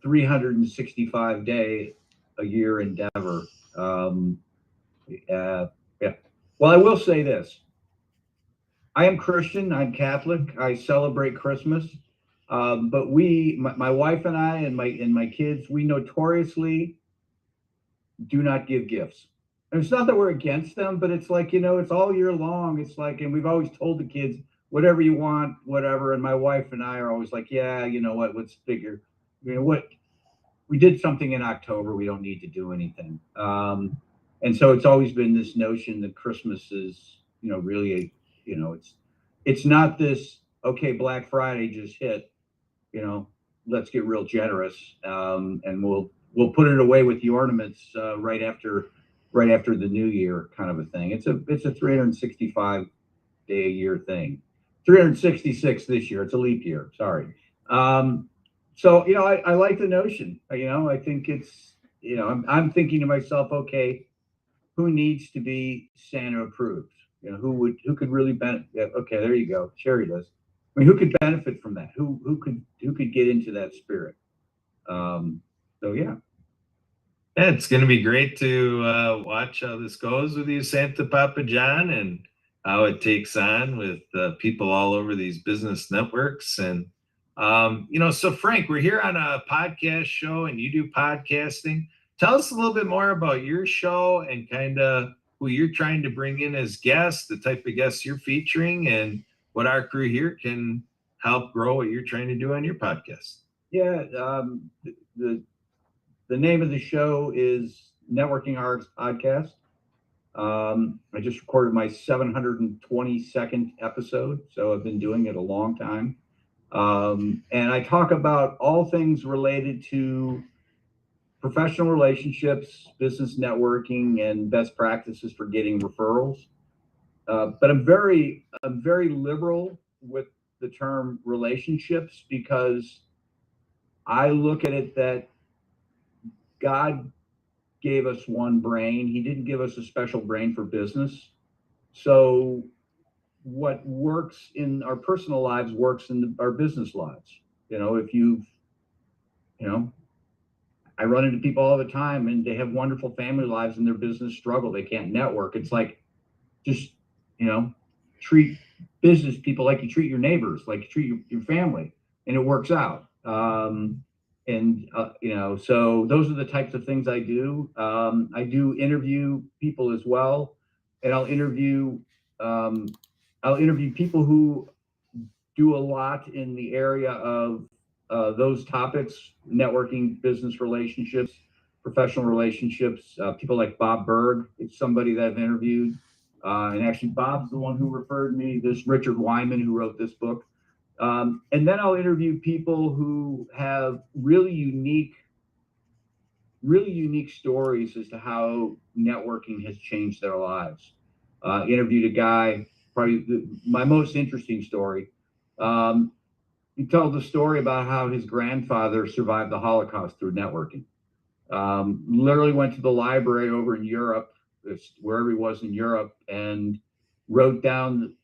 365 day a year endeavor. Yeah. Well, I will say this. I am Christian. I'm Catholic. I celebrate Christmas. But my wife and I and my kids, we notoriously do not give gifts. And it's not that we're against them, but it's like, it's all year long. It's like, and we've always told the kids, whatever you want, whatever. And my wife and I are always like, yeah, you know what, let's figure, what we did something in October. We don't need to do anything. And so it's always been this notion that Christmas is, really it's not this, okay, Black Friday just hit, let's get real generous. And we'll put it away with the ornaments right after the new year, kind of a thing. It's a 365 day a year thing. 366 this year. It's a leap year. Sorry. So I like the notion. I think it's I'm thinking to myself, okay, who needs to be Santa approved? Who could really benefit? Okay, there you go. Sherry does. Who could benefit from that? Who could get into that spirit? So yeah. Yeah, it's going to be great to watch how this goes with you, Santa Papa John, and how it takes on with people all over these business networks. And, so Frank, we're here on a podcast show and you do podcasting. Tell us a little bit more about your show and kind of who you're trying to bring in as guests, the type of guests you're featuring, and what our crew here can help grow what you're trying to do on your podcast. Yeah, the name of the show is Networking Arts Podcast. I just recorded my 722nd episode, so I've been doing it a long time. And I talk about all things related to professional relationships, business networking, and best practices for getting referrals. But I'm very liberal with the term relationships, because I look at it that God gave us one brain. He didn't give us a special brain for business. So what works in our personal lives works in our business lives. I run into people all the time and they have wonderful family lives and their business struggle. They can't network. It's like, just, treat business people like you treat your neighbors, like you treat your family, and it works out. So those are the types of things I do. I do interview people as well, and I'll interview people who do a lot in the area of those topics: networking, business relationships, professional relationships. People like Bob Berg, it's somebody that I've interviewed. And actually, Bob's the one who referred me this Richard Wyman, who wrote this book. And then I'll interview people who have really unique stories as to how networking has changed their lives. Interviewed a guy, probably my most interesting story. He tells the story about how his grandfather survived the Holocaust through networking. Literally went to the library over in Europe, wherever he was in Europe, and wrote down.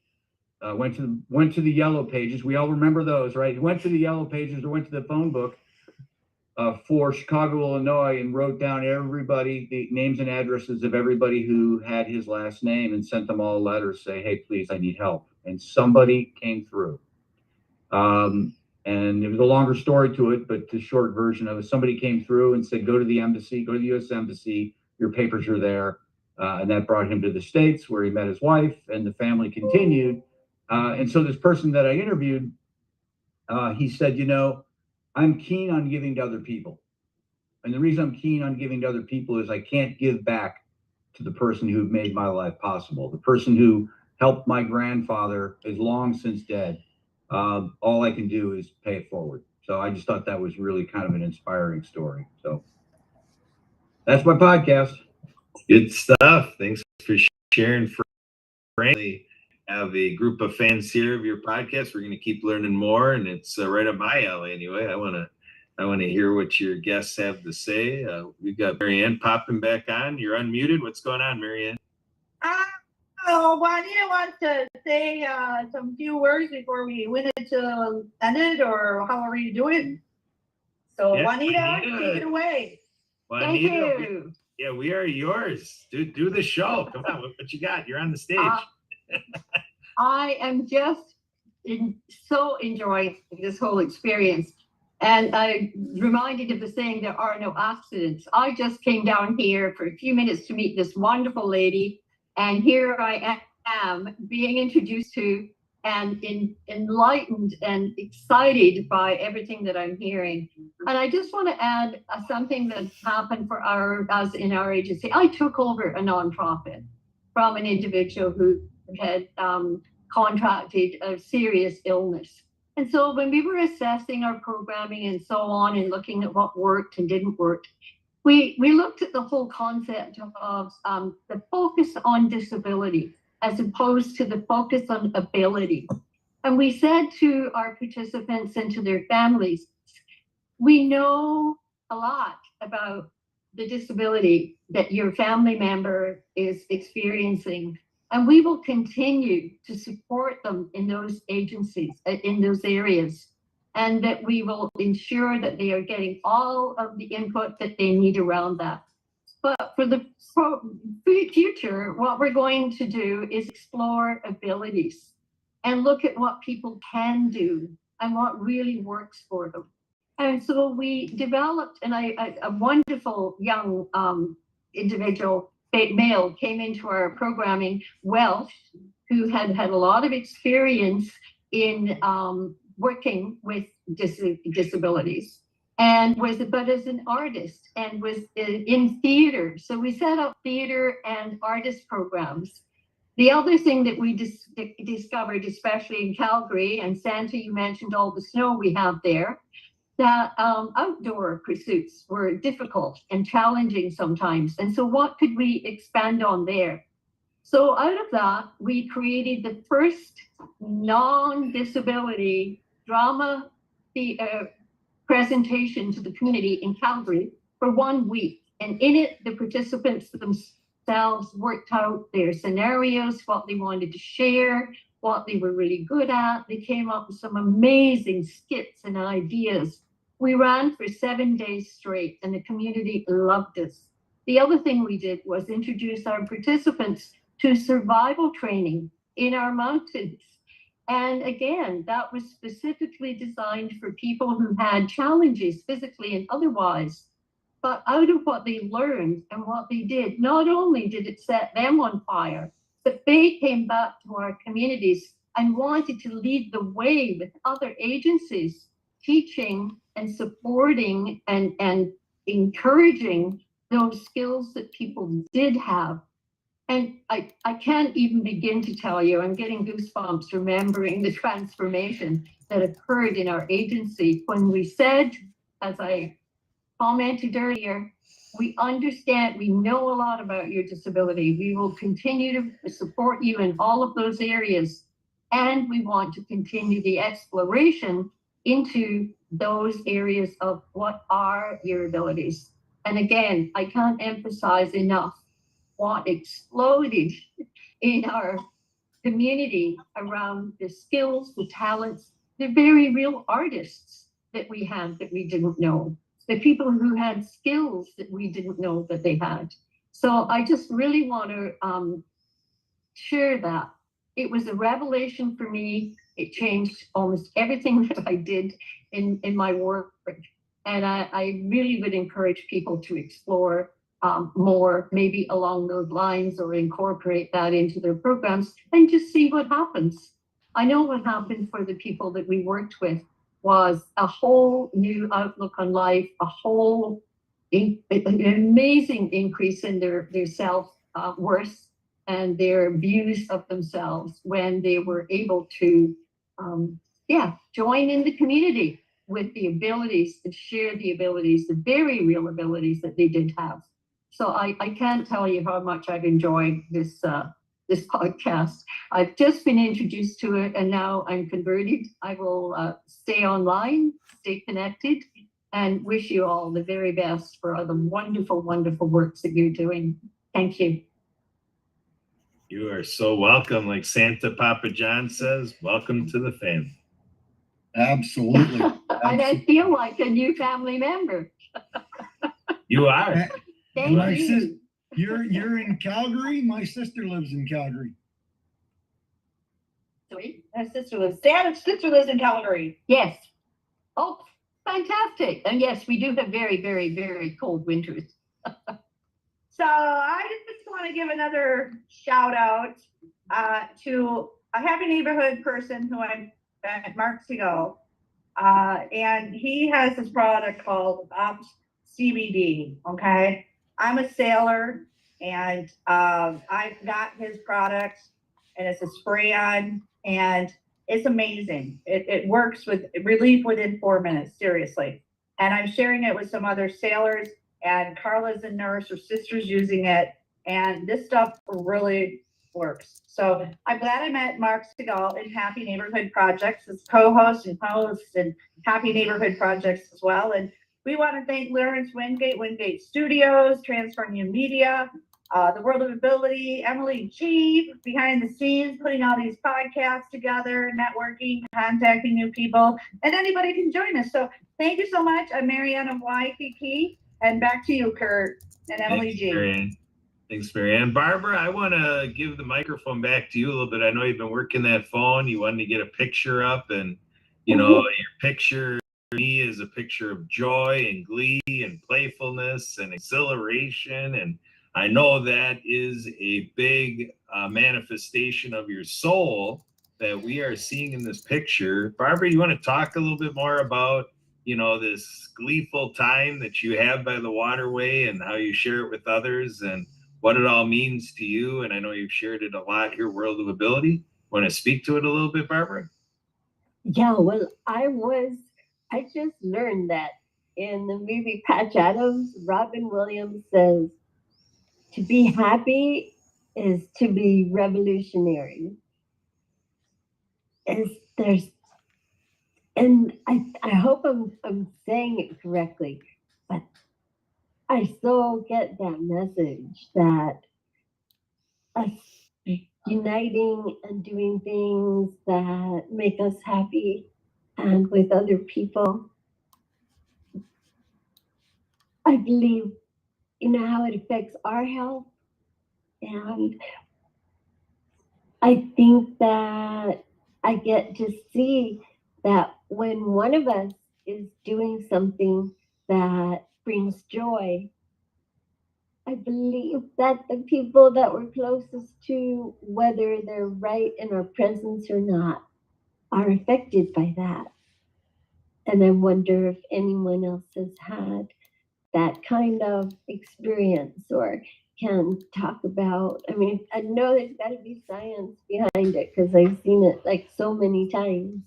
Went to the yellow pages. We all remember those, right? He went to the yellow pages or went to the phone book for Chicago, Illinois, and wrote down the names and addresses of everybody who had his last name, and sent them all a letter say, hey, please, I need help. And somebody came through. And it was a longer story to it, but the short version of it, somebody came through and said, go to the embassy, go to the U.S. Embassy, your papers are there. And that brought him to the States, where he met his wife, and the family continued. And so this person that I interviewed, he said, I'm keen on giving to other people. And the reason I'm keen on giving to other people is I can't give back to the person who made my life possible. The person who helped my grandfather is long since dead. All I can do is pay it forward. So I just thought that was really kind of an inspiring story. So that's my podcast. Good stuff. Thanks for sharing. Frankly, have a group of fans here of your podcast. We're going to keep learning more, and it's right up my alley. Anyway, I want to hear what your guests have to say. We've got Marianne popping back on. You're unmuted. What's going on, Marianne? Juanita wants to say some few words before we win it to end it, or however you do it. So Yeah, Juanita, Juanita. take it away. Thank you. We are yours. Do the show. Come on, what you got? You're on the stage. I am just so enjoying this whole experience. And I'm reminded of the saying, there are no accidents. I just came down here for a few minutes to meet this wonderful lady. And here I am being introduced to and enlightened and excited by everything that I'm hearing. And I just want to add something that's happened for us in our agency. I took over a nonprofit from an individual who had contracted a serious illness. And so when we were assessing our programming and so on and looking at what worked and didn't work, we looked at the whole concept of the focus on disability as opposed to the focus on ability. And we said to our participants and to their families, we know a lot about the disability that your family member is experiencing, and we will continue to support them in those agencies, in those areas, and that we will ensure that they are getting all of the input that they need around that. But for the future, what we're going to do is explore abilities and look at what people can do and what really works for them. And so we developed, and a wonderful young individual, male, came into our programming, Welsh, who had a lot of experience in working with disabilities, and was but as an artist and was in theater. So we set up theater and artist programs. The other thing that we discovered, especially in Calgary, and Santa, you mentioned all the snow we have there, that outdoor pursuits were difficult and challenging sometimes. And so what could we expand on there? So out of that, we created the first non-disability drama presentation to the community in Calgary for 1 week. And in it, the participants themselves worked out their scenarios, what they wanted to share, what they were really good at. They came up with some amazing skits and ideas. We ran for 7 days straight, and the community loved us. The other thing we did was introduce our participants to survival training in our mountains. And again, that was specifically designed for people who had challenges physically and otherwise. But out of what they learned and what they did, not only did it set them on fire, but they came back to our communities and wanted to lead the way with other agencies, teaching and supporting and encouraging those skills that people did have. And I can't even begin to tell you, I'm getting goosebumps remembering the transformation that occurred in our agency when we said, as I commented earlier, we understand, we know a lot about your disability. We will continue to support you in all of those areas. And we want to continue the exploration into those areas of what are your abilities. And again, I can't emphasize enough what exploded in our community around the skills, the talents, the very real artists that we had that we didn't know, the people who had skills that we didn't know that they had. So I just really want to share that. It was a revelation for me. It changed almost everything that I did in my work. And I really would encourage people to explore more, maybe along those lines, or incorporate that into their programs and just see what happens. I know what happened for the people that we worked with was a whole new outlook on life, a whole an amazing increase in their self-worth and their views of themselves when they were able to join in the community with the abilities and share the abilities, the very real abilities that they did have. So I can't tell you how much I've enjoyed this this podcast. I've just been introduced to it, and now I'm converted. I will stay online, stay connected, and wish you all the very best for all the wonderful, wonderful works that you're doing. Thank you. You are so welcome. Like Santa Papa John says, welcome to the family. Absolutely. And I feel like a new family member. You are. Thank my you. sis- you're in Calgary. My sister lives in Calgary. Sweet. My sister lives in Calgary. Yes. Oh, fantastic. And yes, we do have very, very, very cold winters. So I just want to give another shout out to a happy neighborhood person who I met months ago. And he has this product called Opt CBD. Okay. I'm a sailor and I got his product and it's a spray on and it's amazing. It works with relief within 4 minutes, seriously. And I'm sharing it with some other sailors, and Carla's a nurse, her sister's using it, and this stuff really works. So I'm glad I met Mark Segal in Happy Neighborhood Projects as co-host and host and Happy Neighborhood Projects as well. And we want to thank Lawrence Wingate Studios, Transform New Media, the World of Ability, Emily G behind the scenes, putting all these podcasts together, networking, contacting new people, and anybody can join us. So thank you so much. I'm Marianne of Waikiki, and back to you, Kurt and Emily Thanks, G. Marianne. Thanks, Marianne. Barbara, I want to give the microphone back to you a little bit. I know you've been working that phone. You wanted to get a picture up, and you know, your picture to me is a picture of joy and glee and playfulness and exhilaration. And I know that is a big manifestation of your soul that we are seeing in this picture. Barbara, you want to talk a little bit more about, you know, this gleeful time that you have by the waterway and how you share it with others and what it all means to you? And I know you've shared it a lot here, World of Ability. Want to speak to it a little bit, Barbara? Yeah, well, I just learned that in the movie Patch Adams, Robin Williams says, to be happy is to be revolutionary. And I hope I'm saying it correctly, but I so get that message that us uniting and doing things that make us happy and with other people. I believe, you know, how it affects our health. And I think that I get to see that when one of us is doing something that brings joy, I believe that the people that we're closest to, whether they're right in our presence or not, are affected by that. And I wonder if anyone else has had that kind of experience or can talk about. I mean, I know there's got to be science behind it because I've seen it like so many times.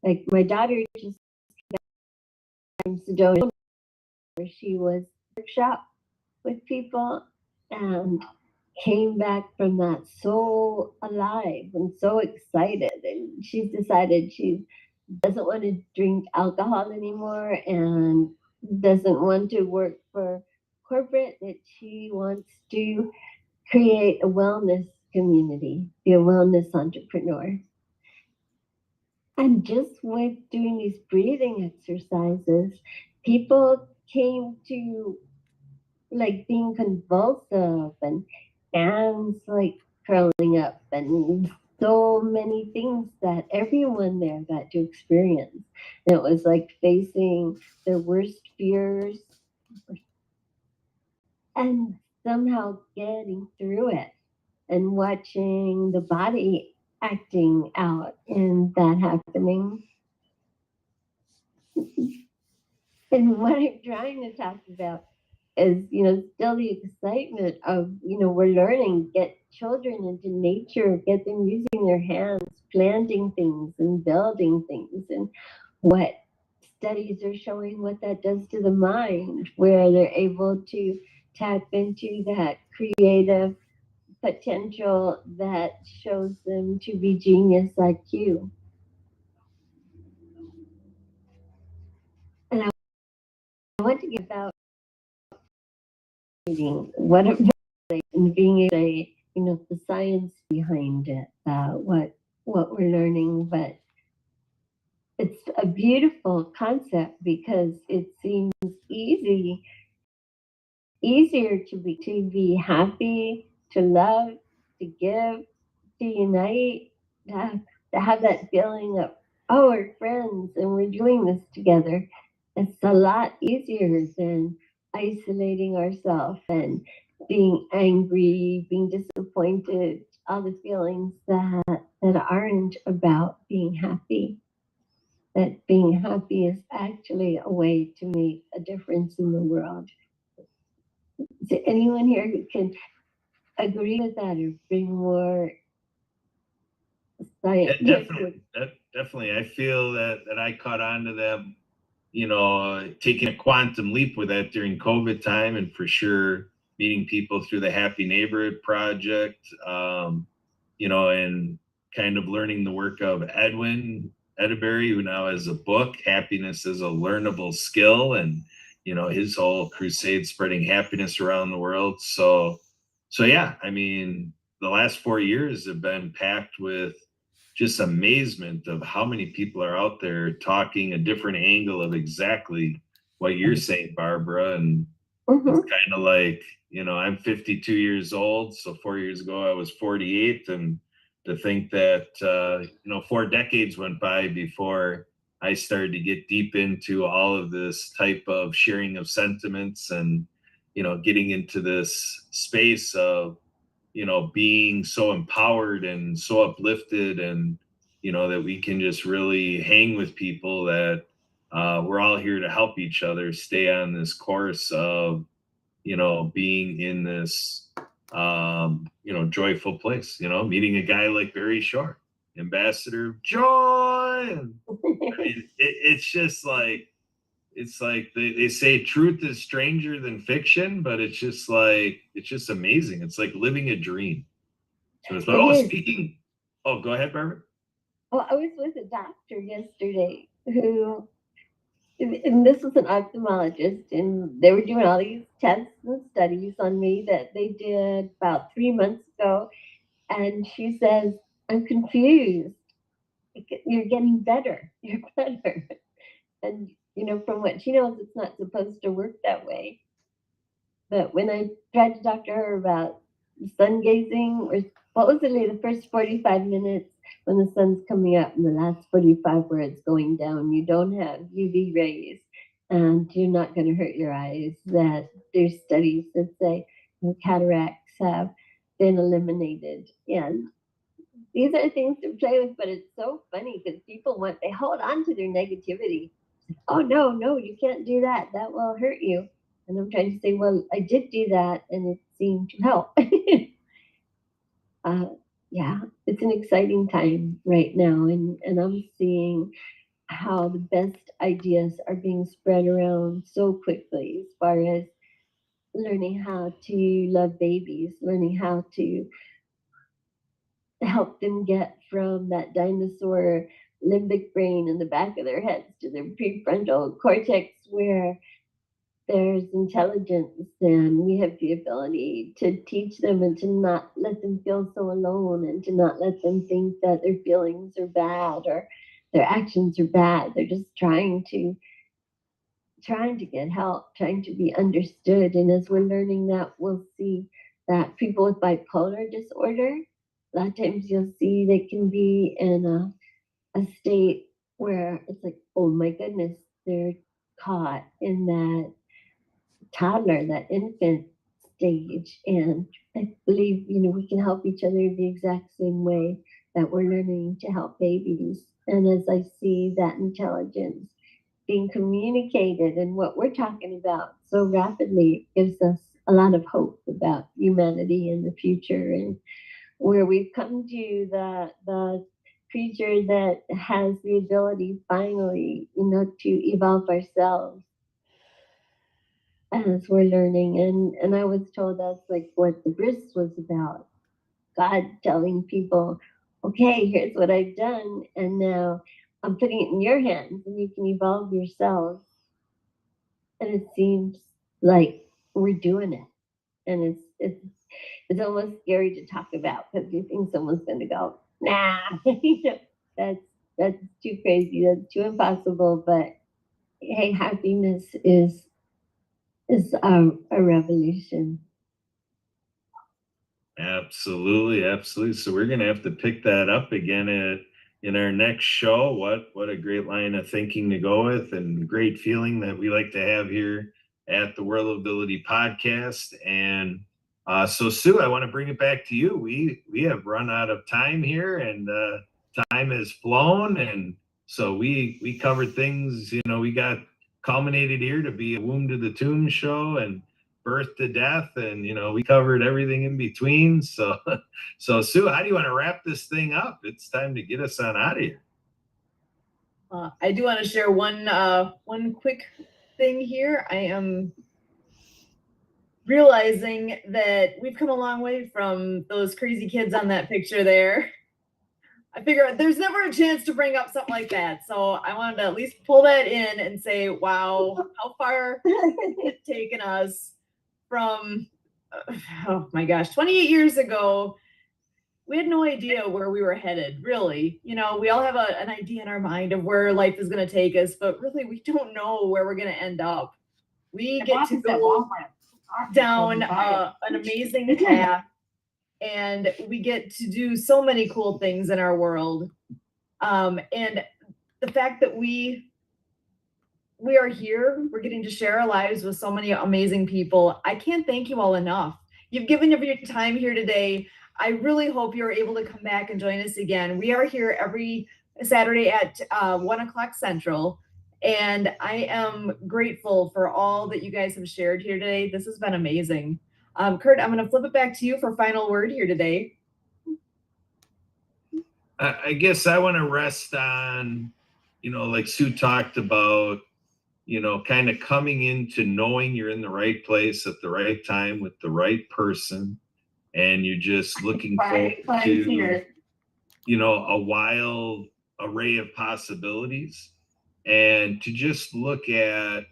Like my daughter just came back from Sedona, where she was workshop with people and came back from that so alive and so excited. And she's decided she doesn't want to drink alcohol anymore and doesn't want to work for corporate, that she wants to create a wellness community, be a wellness entrepreneur. And just with doing these breathing exercises, people came to like being convulsive and hands like curling up and so many things that everyone there got to experience. And it was like facing their worst fears and somehow getting through it and watching the body acting out in that happening. And what I'm trying to talk about is, you know, still the excitement of, you know, we're learning, get children into nature, get them using their hands, planting things and building things, and what studies are showing what that does to the mind, where they're able to tap into that creative potential that shows them to be genius like you. And I want to give about what it really and being a, you know, the science behind it, what we're learning, but it's a beautiful concept because it seems easier to be happy, to love, to give, to unite, to have that feeling of, oh, we're friends and we're doing this together. It's a lot easier than isolating ourselves and being angry, being disappointed, all the feelings that aren't about being happy. That being happy is actually a way to make a difference in the world. Is there anyone here who can agree with that or bring more science? Yeah, definitely. I feel that I caught on to that, you know, taking a quantum leap with that during COVID time, and for sure meeting people through the Happy Neighborhood Project, you know, and kind of learning the work of Edwin Edeberry, who now has a book, Happiness is a Learnable Skill, and, you know, his whole crusade spreading happiness around the world. So yeah, I mean, the last 4 years have been packed with just amazement of how many people are out there talking a different angle of exactly what you're saying, Barbara. And it's kind of like, you know, I'm 52 years old. So 4 years ago, I was 48. And to think that, you know, 4 decades went by before I started to get deep into all of this type of sharing of sentiments and, you know, getting into this space of, you know, being so empowered and so uplifted, and, you know, that we can just really hang with people, that we're all here to help each other stay on this course of, you know, being in this, you know, joyful place, you know, meeting a guy like Barry Shore, ambassador of joy. I mean, it's just like, it's like they say truth is stranger than fiction, but it's just like, it's just amazing. It's like living a dream. So it's like, oh, speaking. Oh, go ahead, Barbara. Well, I was with a doctor yesterday who, and this was an ophthalmologist, and they were doing all these tests and studies on me that they did about 3 months ago. And she says, I'm confused. You're getting better. You're better. And, you know, from what she knows, it's not supposed to work that way. But when I tried to talk to her about sun gazing, or what was it, the first 45 minutes when the sun's coming up and the last 45 where it's going down, you don't have UV rays and you're not going to hurt your eyes. That there's studies that say cataracts have been eliminated. And these are things to play with, but it's so funny because they hold on to their negativity. Oh, no, you can't do that. That will hurt you. And I'm trying to say, well, I did do that and it seemed to help. Yeah, it's an exciting time right now. And I'm seeing how the best ideas are being spread around so quickly, as far as learning how to love babies, learning how to help them get from that dinosaur limbic brain in the back of their heads to their prefrontal cortex, where there's intelligence, and we have the ability to teach them and to not let them feel so alone, and to not let them think that their feelings are bad or their actions are bad. They're just trying to get help, trying to be understood. And as we're learning that, we'll see that people with bipolar disorder, a lot of times you'll see they can be in a state where it's like, oh my goodness, they're caught in that toddler, that infant stage. And I believe, you know, we can help each other the exact same way that we're learning to help babies. And as I see that intelligence being communicated and what we're talking about so rapidly, it gives us a lot of hope about humanity in the future, and where we've come to the creature that has the ability finally, you know, to evolve ourselves as we're learning. And I was told that's like what the bris was about. God telling people, okay, here's what I've done, and now I'm putting it in your hands, and you can evolve yourselves. And it seems like we're doing it, and it's almost scary to talk about because you think someone's going to go, nah, that's too crazy, that's too impossible. But hey, happiness is a revolution. Absolutely, absolutely. So we're gonna have to pick that up again in our next show. What a great line of thinking to go with, and great feeling that we like to have here at the World of Ability podcast. And so Sue, I want to bring it back to you. We have run out of time here, and time has flown, and so we covered things. We got culminated here to be a Womb to the Tomb show, and birth to death, and we covered everything in between. So Sue, how do you want to wrap this thing up? It's time to get us on out of here. I do want to share one quick thing here. I am realizing that we've come a long way from those crazy kids on that picture there. I figure there's never a chance to bring up something like that, so I wanted to at least pull that in and say, wow, how far it's taken us from, oh my gosh, 28 years ago. We had no idea where we were headed, really. We all have an idea in our mind of where life is going to take us, but really we don't know where we're going to end up. We get to go down an amazing path, and we get to do so many cool things in our world. And the fact that we are here, we're getting to share our lives with so many amazing people. I can't thank you all enough. You've given up your time here today. I really hope you're able to come back and join us again. We are here every Saturday at 1 o'clock Central, and I am grateful for all that you guys have shared here today. This has been amazing. Kurt, I'm going to flip it back to you for final word here today. I guess I want to rest on, like Sue talked about, kind of coming into knowing you're in the right place at the right time with the right person, and you're just looking forward to, a wild array of possibilities, and to just look at,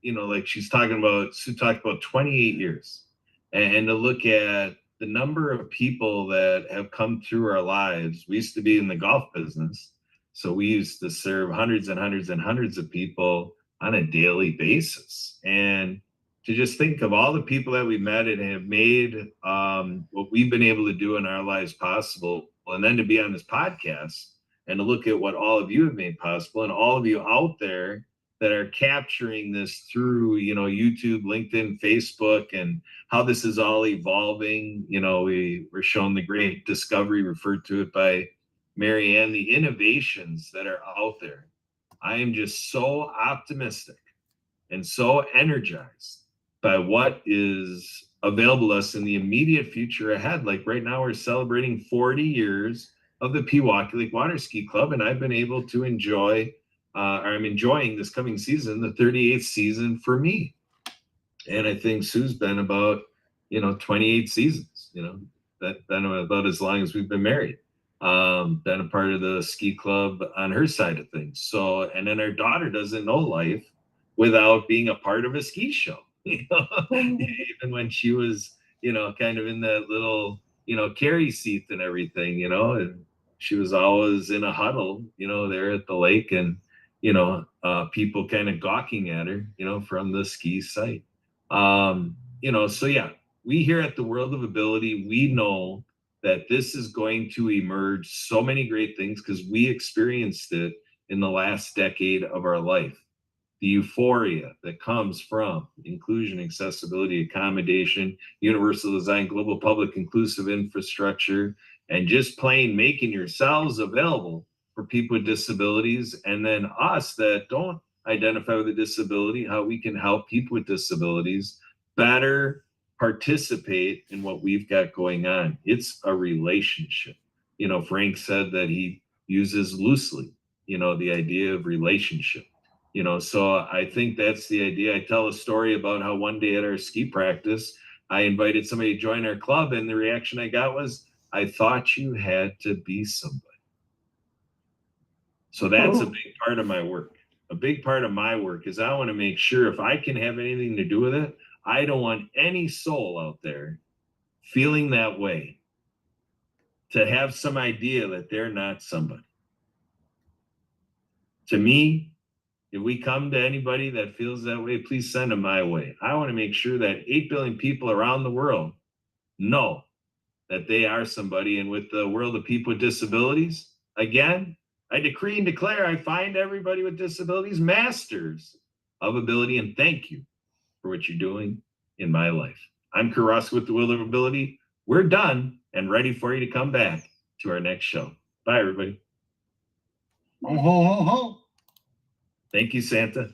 like Sue talked about 28 years, and to look at the number of people that have come through our lives. We used to be in the golf business, so we used to serve hundreds and hundreds and hundreds of people on a daily basis. And to just think of all the people that we met and have made what we've been able to do in our lives possible, and then to be on this podcast and to look at what all of you have made possible, and all of you out there that are capturing this through, YouTube, LinkedIn, Facebook, and how this is all evolving. We're shown the great discovery referred to it by Mary Ann, the innovations that are out there. I am just so optimistic and so energized by what is available to us in the immediate future ahead. Like right now, we're celebrating 40 years of the Pewaukee Lake Water Ski Club, and I've been able to enjoy, I'm enjoying this coming season, the 38th season for me. And I think Sue's been about, 28 seasons, that been about as long as we've been married. Been a part of the ski club on her side of things. So, and then our daughter doesn't know life without being a part of a ski show, even when she was, kind of in that little, carry seat and everything, and she was always in a huddle, there at the lake, and, people kind of gawking at her, from the ski site. So yeah, we here at the World of Ability, we know that this is going to emerge so many great things because we experienced it in the last decade of our life. The euphoria that comes from inclusion, accessibility, accommodation, universal design, global public inclusive infrastructure, and just plain making yourselves available for people with disabilities, and then us that don't identify with a disability, how we can help people with disabilities better participate in what we've got going on. It's a relationship. Frank said that he uses loosely, the idea of relationship. You know, so I think that's the idea. I tell a story about how one day at our ski practice, I invited somebody to join our club, and the reaction I got was, I thought you had to be somebody. So that's a big part of my work. A big part of my work is I want to make sure if I can have anything to do with it, I don't want any soul out there feeling that way, to have some idea that they're not somebody. To me, if we come to anybody that feels that way, please send them my way. I want to make sure that 8 billion people around the world know that they are somebody. And with the world of people with disabilities, again, I decree and declare I find everybody with disabilities masters of ability, and thank you for what you're doing in my life. I'm Kurt Roskopf with the World of Ability. We're done and ready for you to come back to our next show. Bye, everybody. Ho, ho, ho, ho. Thank you, Santa.